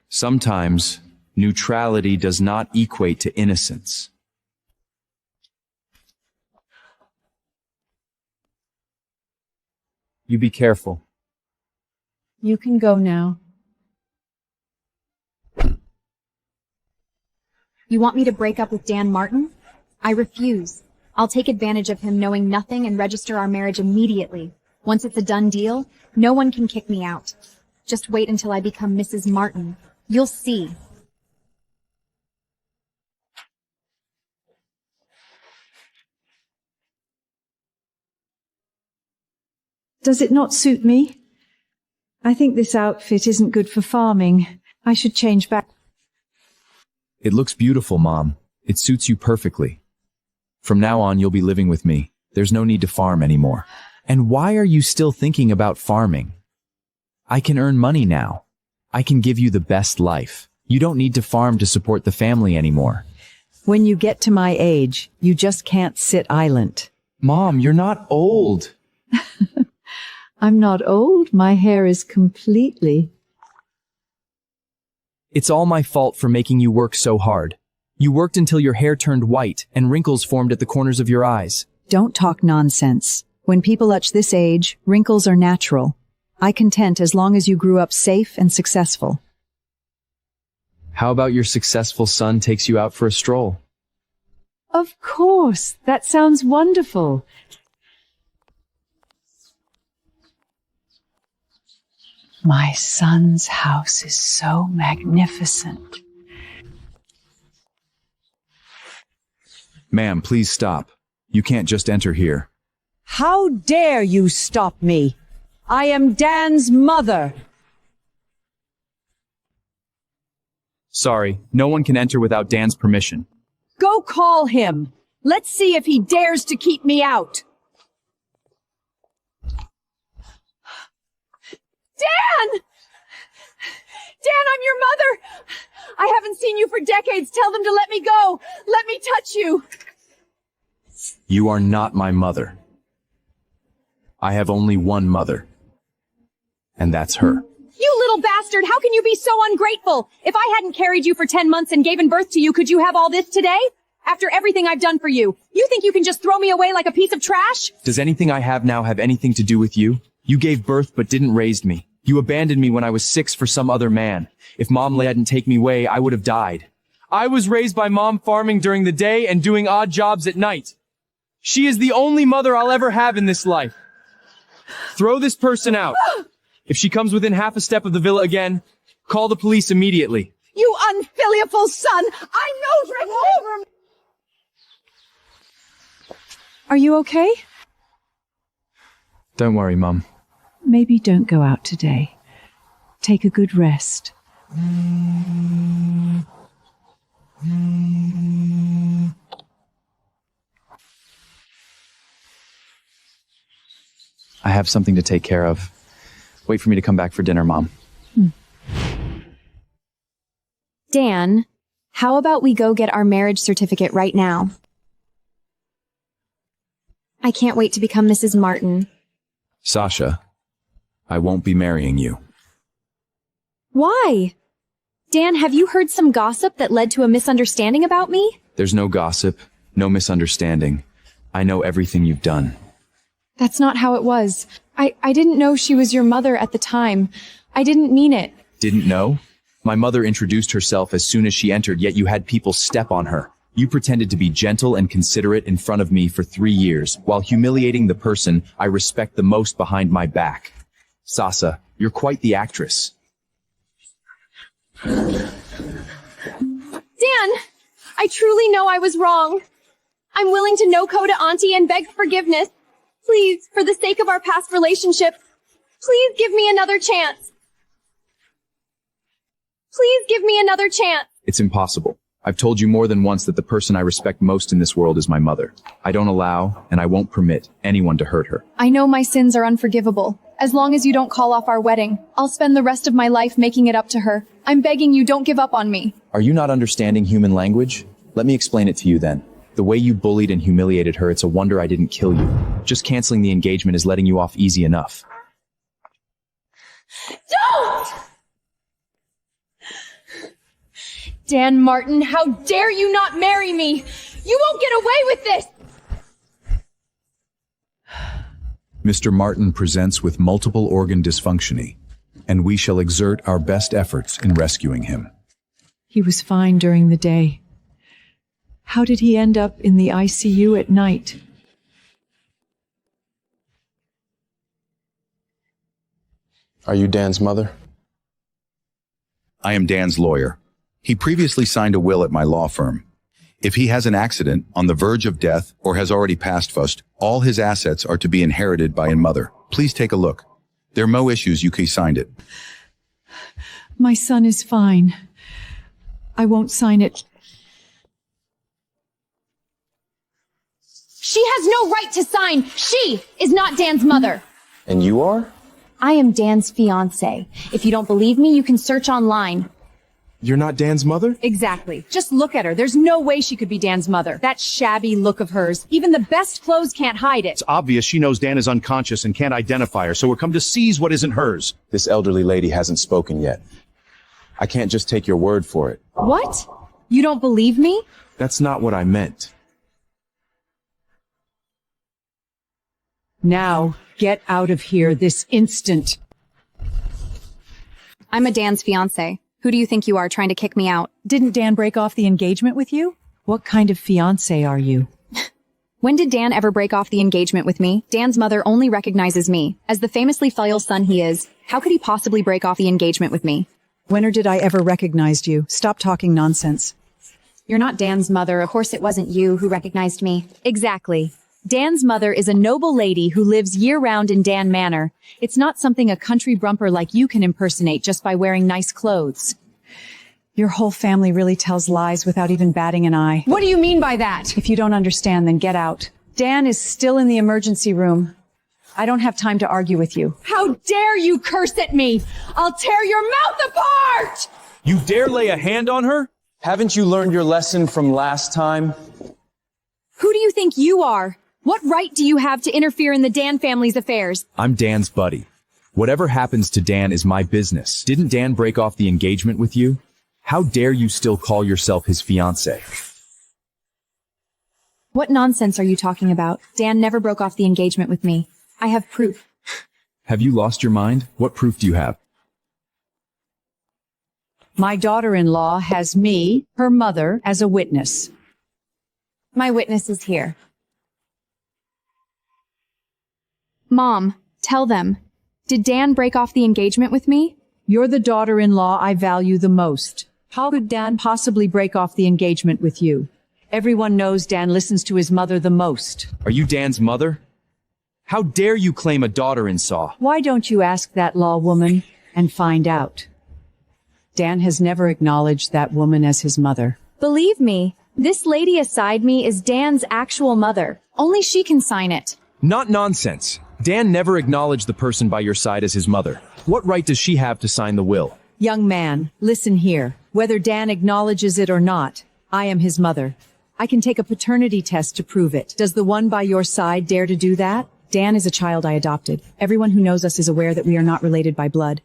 Sometimes, neutrality does not equate to innocence. You be careful. You can go now. You want me to break up with Dan Martin? I refuse. I'll take advantage of him knowing nothing and register our marriage immediately. Once it's a done deal, no one can kick me out. Just wait until I become Mrs. Martin. You'll see. Does it not suit me? I think this outfit isn't good for farming. I should change back. It looks beautiful, Mom. It suits you perfectly. From now on, you'll be living with me. There's no need to farm anymore. And why are you still thinking about farming? I can earn money now. I can give you the best life. You don't need to farm to support the family anymore. When you get to my age, you just can't sit silent. Mom, you're not old. I'm not old. My hair is completely... It's all my fault for making you work so hard. You worked until your hair turned white and wrinkles formed at the corners of your eyes. Don't talk nonsense. When people reach this age, wrinkles are natural. I content as long as you grew up safe and successful. How about your successful son takes you out for a stroll? Of course. That sounds wonderful. My son's house is so magnificent. Ma'am, please stop. You can't just enter here. How dare you stop me? I am Dan's mother. Sorry, no one can enter without Dan's permission. Go call him. Let's see if he dares to keep me out. Dan! Dan, I'm your mother! I haven't seen you for decades. Tell them to let me go. Let me touch you. You are not my mother. I have only one mother. And that's her. You little bastard! How can you be so ungrateful? If I hadn't carried you for 10 months and given birth to you, could you have all this today? After everything I've done for you, you think you can just throw me away like a piece of trash? Does anything I have now have anything to do with you? You gave birth but didn't raise me. You abandoned me when I was 6 for some other man. If Mom hadn't taken me away, I would have died. I was raised by Mom farming during the day and doing odd jobs at night. She is the only mother I'll ever have in this life. Throw this person out. If she comes within half a step of the villa again, call the police immediately. You unfilial son! I know revolver! Are you okay? Don't worry, Mum. Maybe don't go out today. Take a good rest. I have something to take care of. Wait for me to come back for dinner, Mom. Dan, how about we go get our marriage certificate right now? I can't wait to become Mrs. Martin. Sasha, I won't be marrying you. Why? Dan, have you heard some gossip that led to a misunderstanding about me? There's no gossip, no misunderstanding. I know everything you've done. That's not how it was. I didn't know she was your mother at the time. I didn't mean it. Didn't know? My mother introduced herself as soon as she entered, yet you had people step on her. You pretended to be gentle and considerate in front of me for 3 years, while humiliating the person I respect the most behind my back. Sasa, you're quite the actress. Dan, I truly know I was wrong. I'm willing to no-code to Auntie and beg forgiveness. Please, for the sake of our past relationship, please give me another chance. Please give me another chance. It's impossible. I've told you more than once that the person I respect most in this world is my mother. I don't allow, and I won't permit, anyone to hurt her. I know my sins are unforgivable. As long as you don't call off our wedding, I'll spend the rest of my life making it up to her. I'm begging you, don't give up on me. Are you not understanding human language? Let me explain it to you then. The way you bullied and humiliated her, it's a wonder I didn't kill you. Just canceling the engagement is letting you off easy enough. Don't! Dan Martin, how dare you not marry me? You won't get away with this! Mr. Martin presents with multiple organ dysfunction, and we shall exert our best efforts in rescuing him. He was fine during the day. How did he end up in the ICU at night? Are you Dan's mother? I am Dan's lawyer. He previously signed a will at my law firm. If he has an accident, on the verge of death, or has already passed first, all his assets are to be inherited by his mother. Please take a look. There are no issues, he signed it. My son is fine. I won't sign it. She has no right to sign. She is not Dan's mother. And you are? I am Dan's fiancé. If you don't believe me, you can search online. You're not Dan's mother? Exactly. Just look at her. There's no way she could be Dan's mother. That shabby look of hers. Even the best clothes can't hide it. It's obvious she knows Dan is unconscious and can't identify her, so we're come to seize what isn't hers. This elderly lady hasn't spoken yet. I can't just take your word for it. What? You don't believe me? That's not what I meant. Now, get out of here this instant. I'm a Dan's fiancé. Who do you think you are, trying to kick me out? Didn't Dan break off the engagement with you? What kind of fiancé are you? When did Dan ever break off the engagement with me? Dan's mother only recognizes me. As the famously loyal son he is, how could he possibly break off the engagement with me? When or did I ever recognize you? Stop talking nonsense. You're not Dan's mother. Of course it wasn't you who recognized me. Exactly. Dan's mother is a noble lady who lives year-round in Dan Manor. It's not something a country brumper like you can impersonate just by wearing nice clothes. Your whole family really tells lies without even batting an eye. What do you mean by that? If you don't understand, then get out. Dan is still in the emergency room. I don't have time to argue with you. How dare you curse at me! I'll tear your mouth apart! You dare lay a hand on her? Haven't you learned your lesson from last time? Who do you think you are? What right do you have to interfere in the Dan family's affairs? I'm Dan's buddy. Whatever happens to Dan is my business. Didn't Dan break off the engagement with you? How dare you still call yourself his fiancé? What nonsense are you talking about? Dan never broke off the engagement with me. I have proof. Have you lost your mind? What proof do you have? My daughter-in-law has me, her mother, as a witness. My witness is here. Mom, tell them. Did Dan break off the engagement with me? You're the daughter-in-law I value the most. How could Dan possibly break off the engagement with you? Everyone knows Dan listens to his mother the most. Are you Dan's mother? How dare you claim a daughter-in-law? Why don't you ask that law woman and find out? Dan has never acknowledged that woman as his mother. Believe me, this lady aside me is Dan's actual mother. Only she can sign it. Not nonsense. Dan never acknowledged the person by your side as his mother. What right does she have to sign the will? Young man, listen here. Whether Dan acknowledges it or not, I am his mother. I can take a paternity test to prove it. Does the one by your side dare to do that? Dan is a child I adopted. Everyone who knows us is aware that we are not related by blood.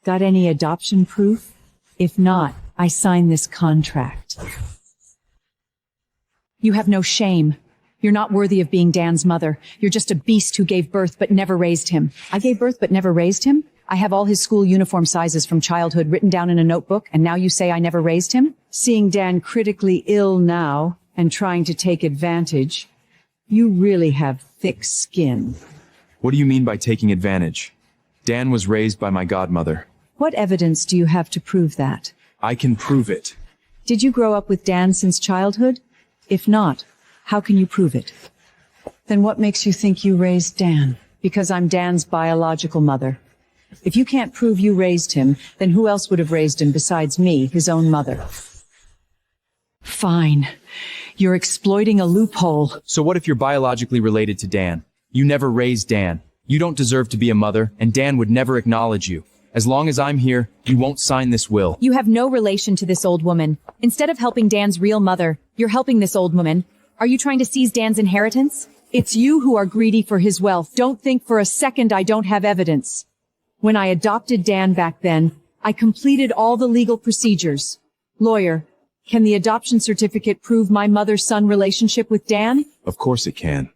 Got any adoption proof? If not, I sign this contract. You have no shame. You're not worthy of being Dan's mother. You're just a beast who gave birth but never raised him. I gave birth but never raised him? I have all his school uniform sizes from childhood written down in a notebook, and now you say I never raised him? Seeing Dan critically ill now and trying to take advantage, you really have thick skin. What do you mean by taking advantage? Dan was raised by my godmother. What evidence do you have to prove that? I can prove it. Did you grow up with Dan since childhood? If not, how can you prove it? Then what makes you think you raised Dan? Because I'm Dan's biological mother. If you can't prove you raised him, then who else would have raised him besides me, his own mother? Fine. You're exploiting a loophole. So what if you're biologically related to Dan? You never raised Dan. You don't deserve to be a mother, and Dan would never acknowledge you. As long as I'm here, you won't sign this will. You have no relation to this old woman. Instead of helping Dan's real mother, you're helping this old woman. Are you trying to seize Dan's inheritance? It's you who are greedy for his wealth. Don't think for a second I don't have evidence. When I adopted Dan back then, I completed all the legal procedures. Lawyer, can the adoption certificate prove my mother-son relationship with Dan? Of course it can.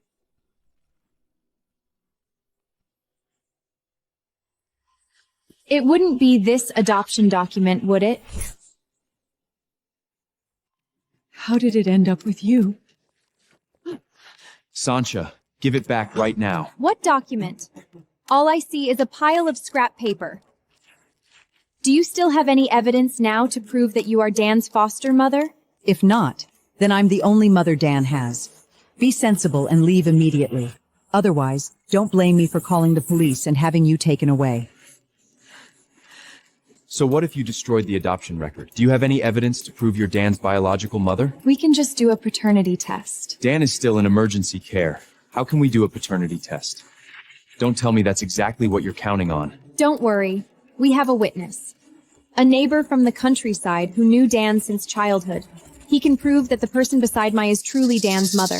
It wouldn't be this adoption document, would it? How did it end up with you? Sancha, give it back right now. What document? All I see is a pile of scrap paper. Do you still have any evidence now to prove that you are Dan's foster mother? If not, then I'm the only mother Dan has. Be sensible and leave immediately. Otherwise, don't blame me for calling the police and having you taken away. So what if you destroyed the adoption record? Do you have any evidence to prove you're Dan's biological mother? We can just do a paternity test. Dan is still in emergency care. How can we do a paternity test? Don't tell me that's exactly what you're counting on. Don't worry. We have a witness. A neighbor from the countryside who knew Dan since childhood. He can prove that the person beside me is truly Dan's mother.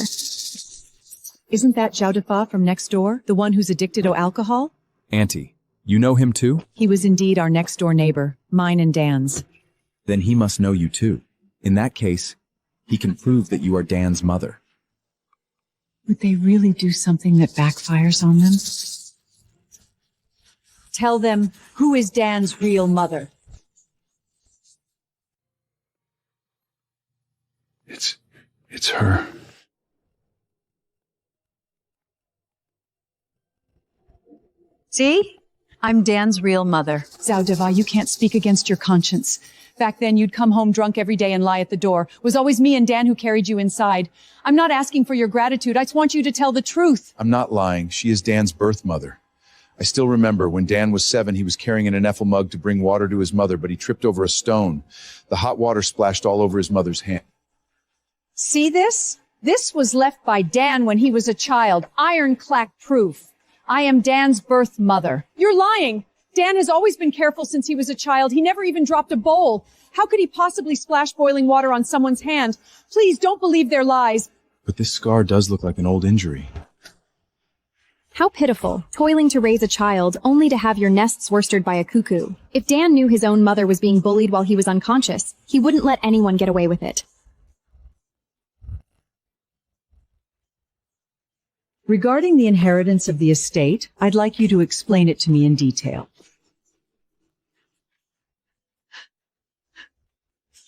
Isn't that Xiaodafa from next door? The one who's addicted to alcohol? Auntie, you know him too? He was indeed our next-door neighbor, mine and Dan's. Then he must know you too. In that case, he can prove that you are Dan's mother. Would they really do something that backfires on them? Tell them, who is Dan's real mother? It's her. See? I'm Dan's real mother. Zaudeva, you can't speak against your conscience. Back then, you'd come home drunk every day and lie at the door. It was always me and Dan who carried you inside. I'm not asking for your gratitude. I just want you to tell the truth. I'm not lying. She is Dan's birth mother. I still remember when Dan was 7, he was carrying an Enneffel mug to bring water to his mother, but he tripped over a stone. The hot water splashed all over his mother's hand. See this? This was left by Dan when he was a child. Ironclad proof. I am Dan's birth mother. You're lying. Dan has always been careful since he was a child. He never even dropped a bowl. How could he possibly splash boiling water on someone's hand? Please don't believe their lies. But this scar does look like an old injury. How pitiful, toiling to raise a child, only to have your nests worsted by a cuckoo. If Dan knew his own mother was being bullied while he was unconscious, he wouldn't let anyone get away with it. Regarding the inheritance of the estate, I'd like you to explain it to me in detail.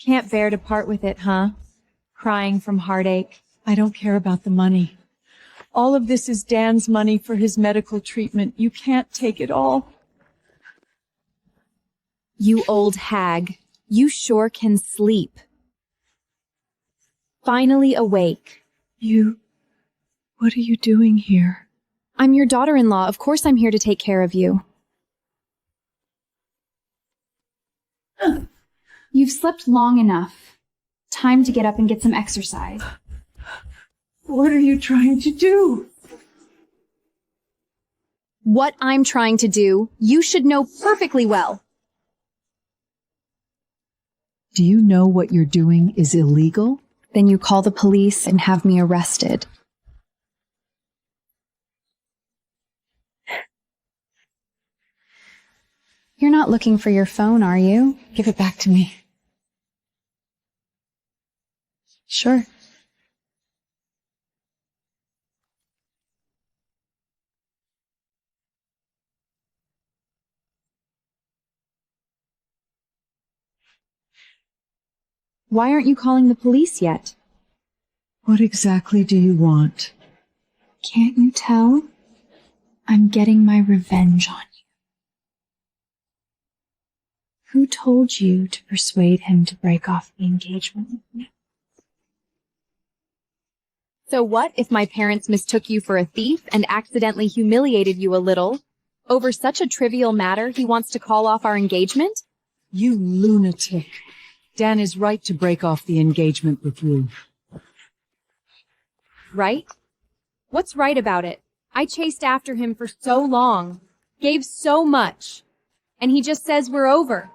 Can't bear to part with it, huh? Crying from heartache. I don't care about the money. All of this is Dan's money for his medical treatment. You can't take it all. You old hag. You sure can sleep. Finally awake. What are you doing here? I'm your daughter-in-law. Of course I'm here to take care of you. You've slept long enough. Time to get up and get some exercise. What are you trying to do? What I'm trying to do, you should know perfectly well. Do you know what you're doing is illegal? Then you call the police and have me arrested. You're not looking for your phone, are you? Give it back to me. Sure. Why aren't you calling the police yet? What exactly do you want? Can't you tell? I'm getting my revenge on you. Who told you to persuade him to break off the engagement with me? So what if my parents mistook you for a thief and accidentally humiliated you a little? Over such a trivial matter, he wants to call off our engagement? You lunatic. Dan is right to break off the engagement with you. Right? What's right about it? I chased after him for so long, gave so much, and he just says we're over,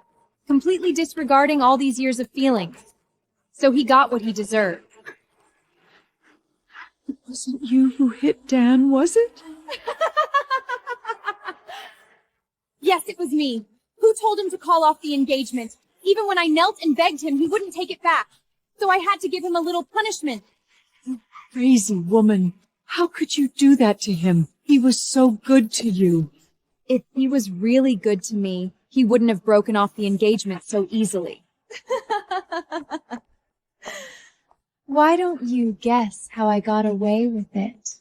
completely disregarding all these years of feelings. So he got what he deserved. It wasn't you who hit Dan, was it? Yes, it was me. Who told him to call off the engagement? Even when I knelt and begged him, he wouldn't take it back. So I had to give him a little punishment. You crazy woman. How could you do that to him? He was so good to you. If he was really good to me, he wouldn't have broken off the engagement so easily. Why don't you guess how I got away with it?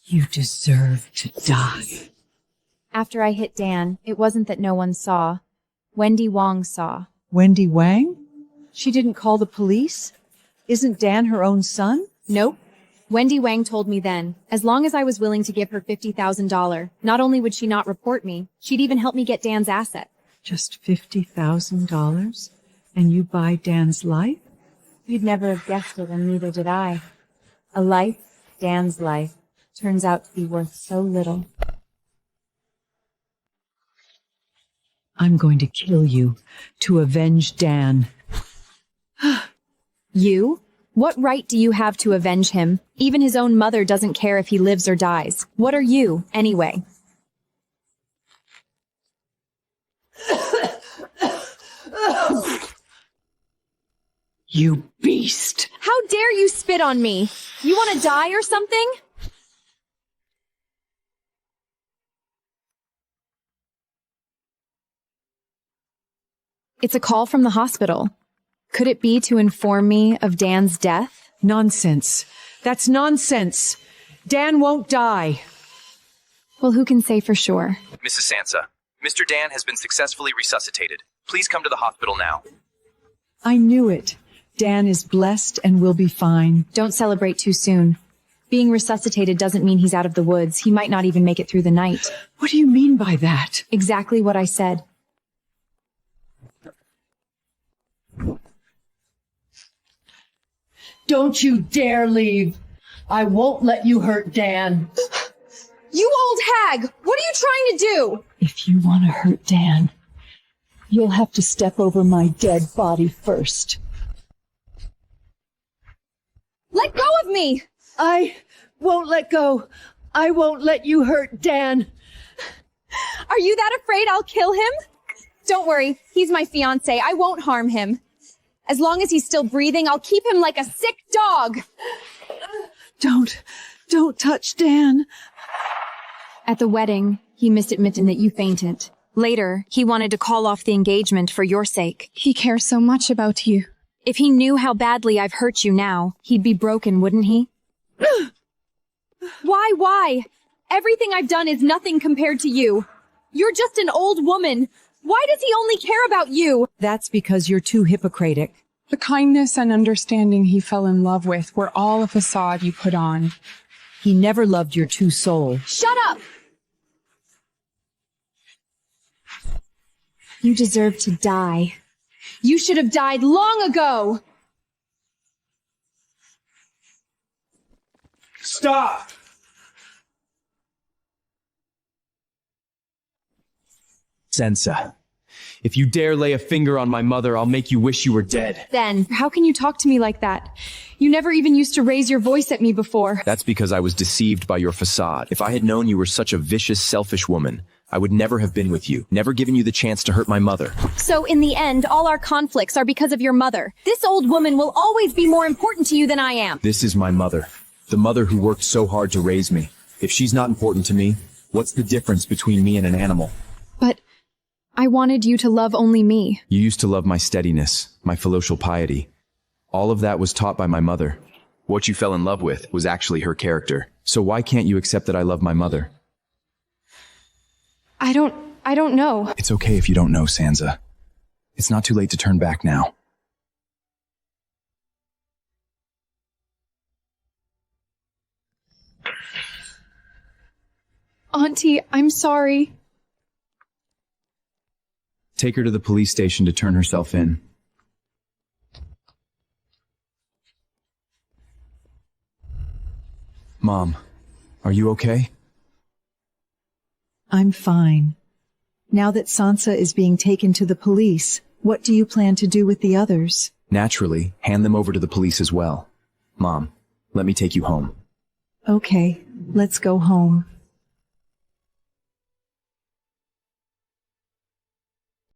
You deserve to die. After I hit Dan, it wasn't that no one saw. Wendy Wong saw. Wendy Wang? She didn't call the police? Isn't Dan her own son? Nope. Wendy Wang told me then, as long as I was willing to give her $50,000, not only would she not report me, she'd even help me get Dan's asset. Just $50,000? And you buy Dan's life? You'd never have guessed it, and neither did I. A life, Dan's life, turns out to be worth so little. I'm going to kill you to avenge Dan. You? What right do you have to avenge him? Even his own mother doesn't care if he lives or dies. What are you, anyway? You beast! How dare you spit on me? You want to die or something? It's a call from the hospital. Could it be to inform me of Dan's death? Nonsense. That's nonsense. Dan won't die. Well, who can say for sure? Mrs. Sansa, Mr. Dan has been successfully resuscitated. Please come to the hospital now. I knew it. Dan is blessed and will be fine. Don't celebrate too soon. Being resuscitated doesn't mean he's out of the woods. He might not even make it through the night. What do you mean by that? Exactly what I said. Don't you dare leave. I won't let you hurt Dan. You old hag! What are you trying to do? If you want to hurt Dan, you'll have to step over my dead body first. Let go of me! I won't let go. I won't let you hurt Dan. Are you that afraid I'll kill him? Don't worry, he's my fiancé. I won't harm him. As long as he's still breathing, I'll keep him like a sick dog. Don't touch Dan. At the wedding, he misadmitted that you fainted. Later, he wanted to call off the engagement for your sake. He cares so much about you. If he knew how badly I've hurt you now, he'd be broken, wouldn't he? Why? Everything I've done is nothing compared to you. You're just an old woman. Why does he only care about you? That's because you're too hypocritic. The kindness and understanding he fell in love with were all a facade you put on. He never loved your true soul. Shut up! You deserve to die. You should have died long ago! Stop! Sansa, if you dare lay a finger on my mother, I'll make you wish you were dead. Then, how can you talk to me like that? You never even used to raise your voice at me before. That's because I was deceived by your facade. If I had known you were such a vicious, selfish woman, I would never have been with you, never given you the chance to hurt my mother. So in the end, all our conflicts are because of your mother. This old woman will always be more important to you than I am. This is my mother, the mother who worked so hard to raise me. If she's not important to me, what's the difference between me and an animal? But I wanted you to love only me. You used to love my steadiness, my filial piety. All of that was taught by my mother. What you fell in love with was actually her character. So why can't you accept that I love my mother? I don't know. It's okay if you don't know, Sansa. It's not too late to turn back now. Auntie, I'm sorry. Take her to the police station to turn herself in. Mom, are you okay? I'm fine. Now that Sansa is being taken to the police, what do you plan to do with the others? Naturally, hand them over to the police as well. Mom, let me take you home. Okay, let's go home.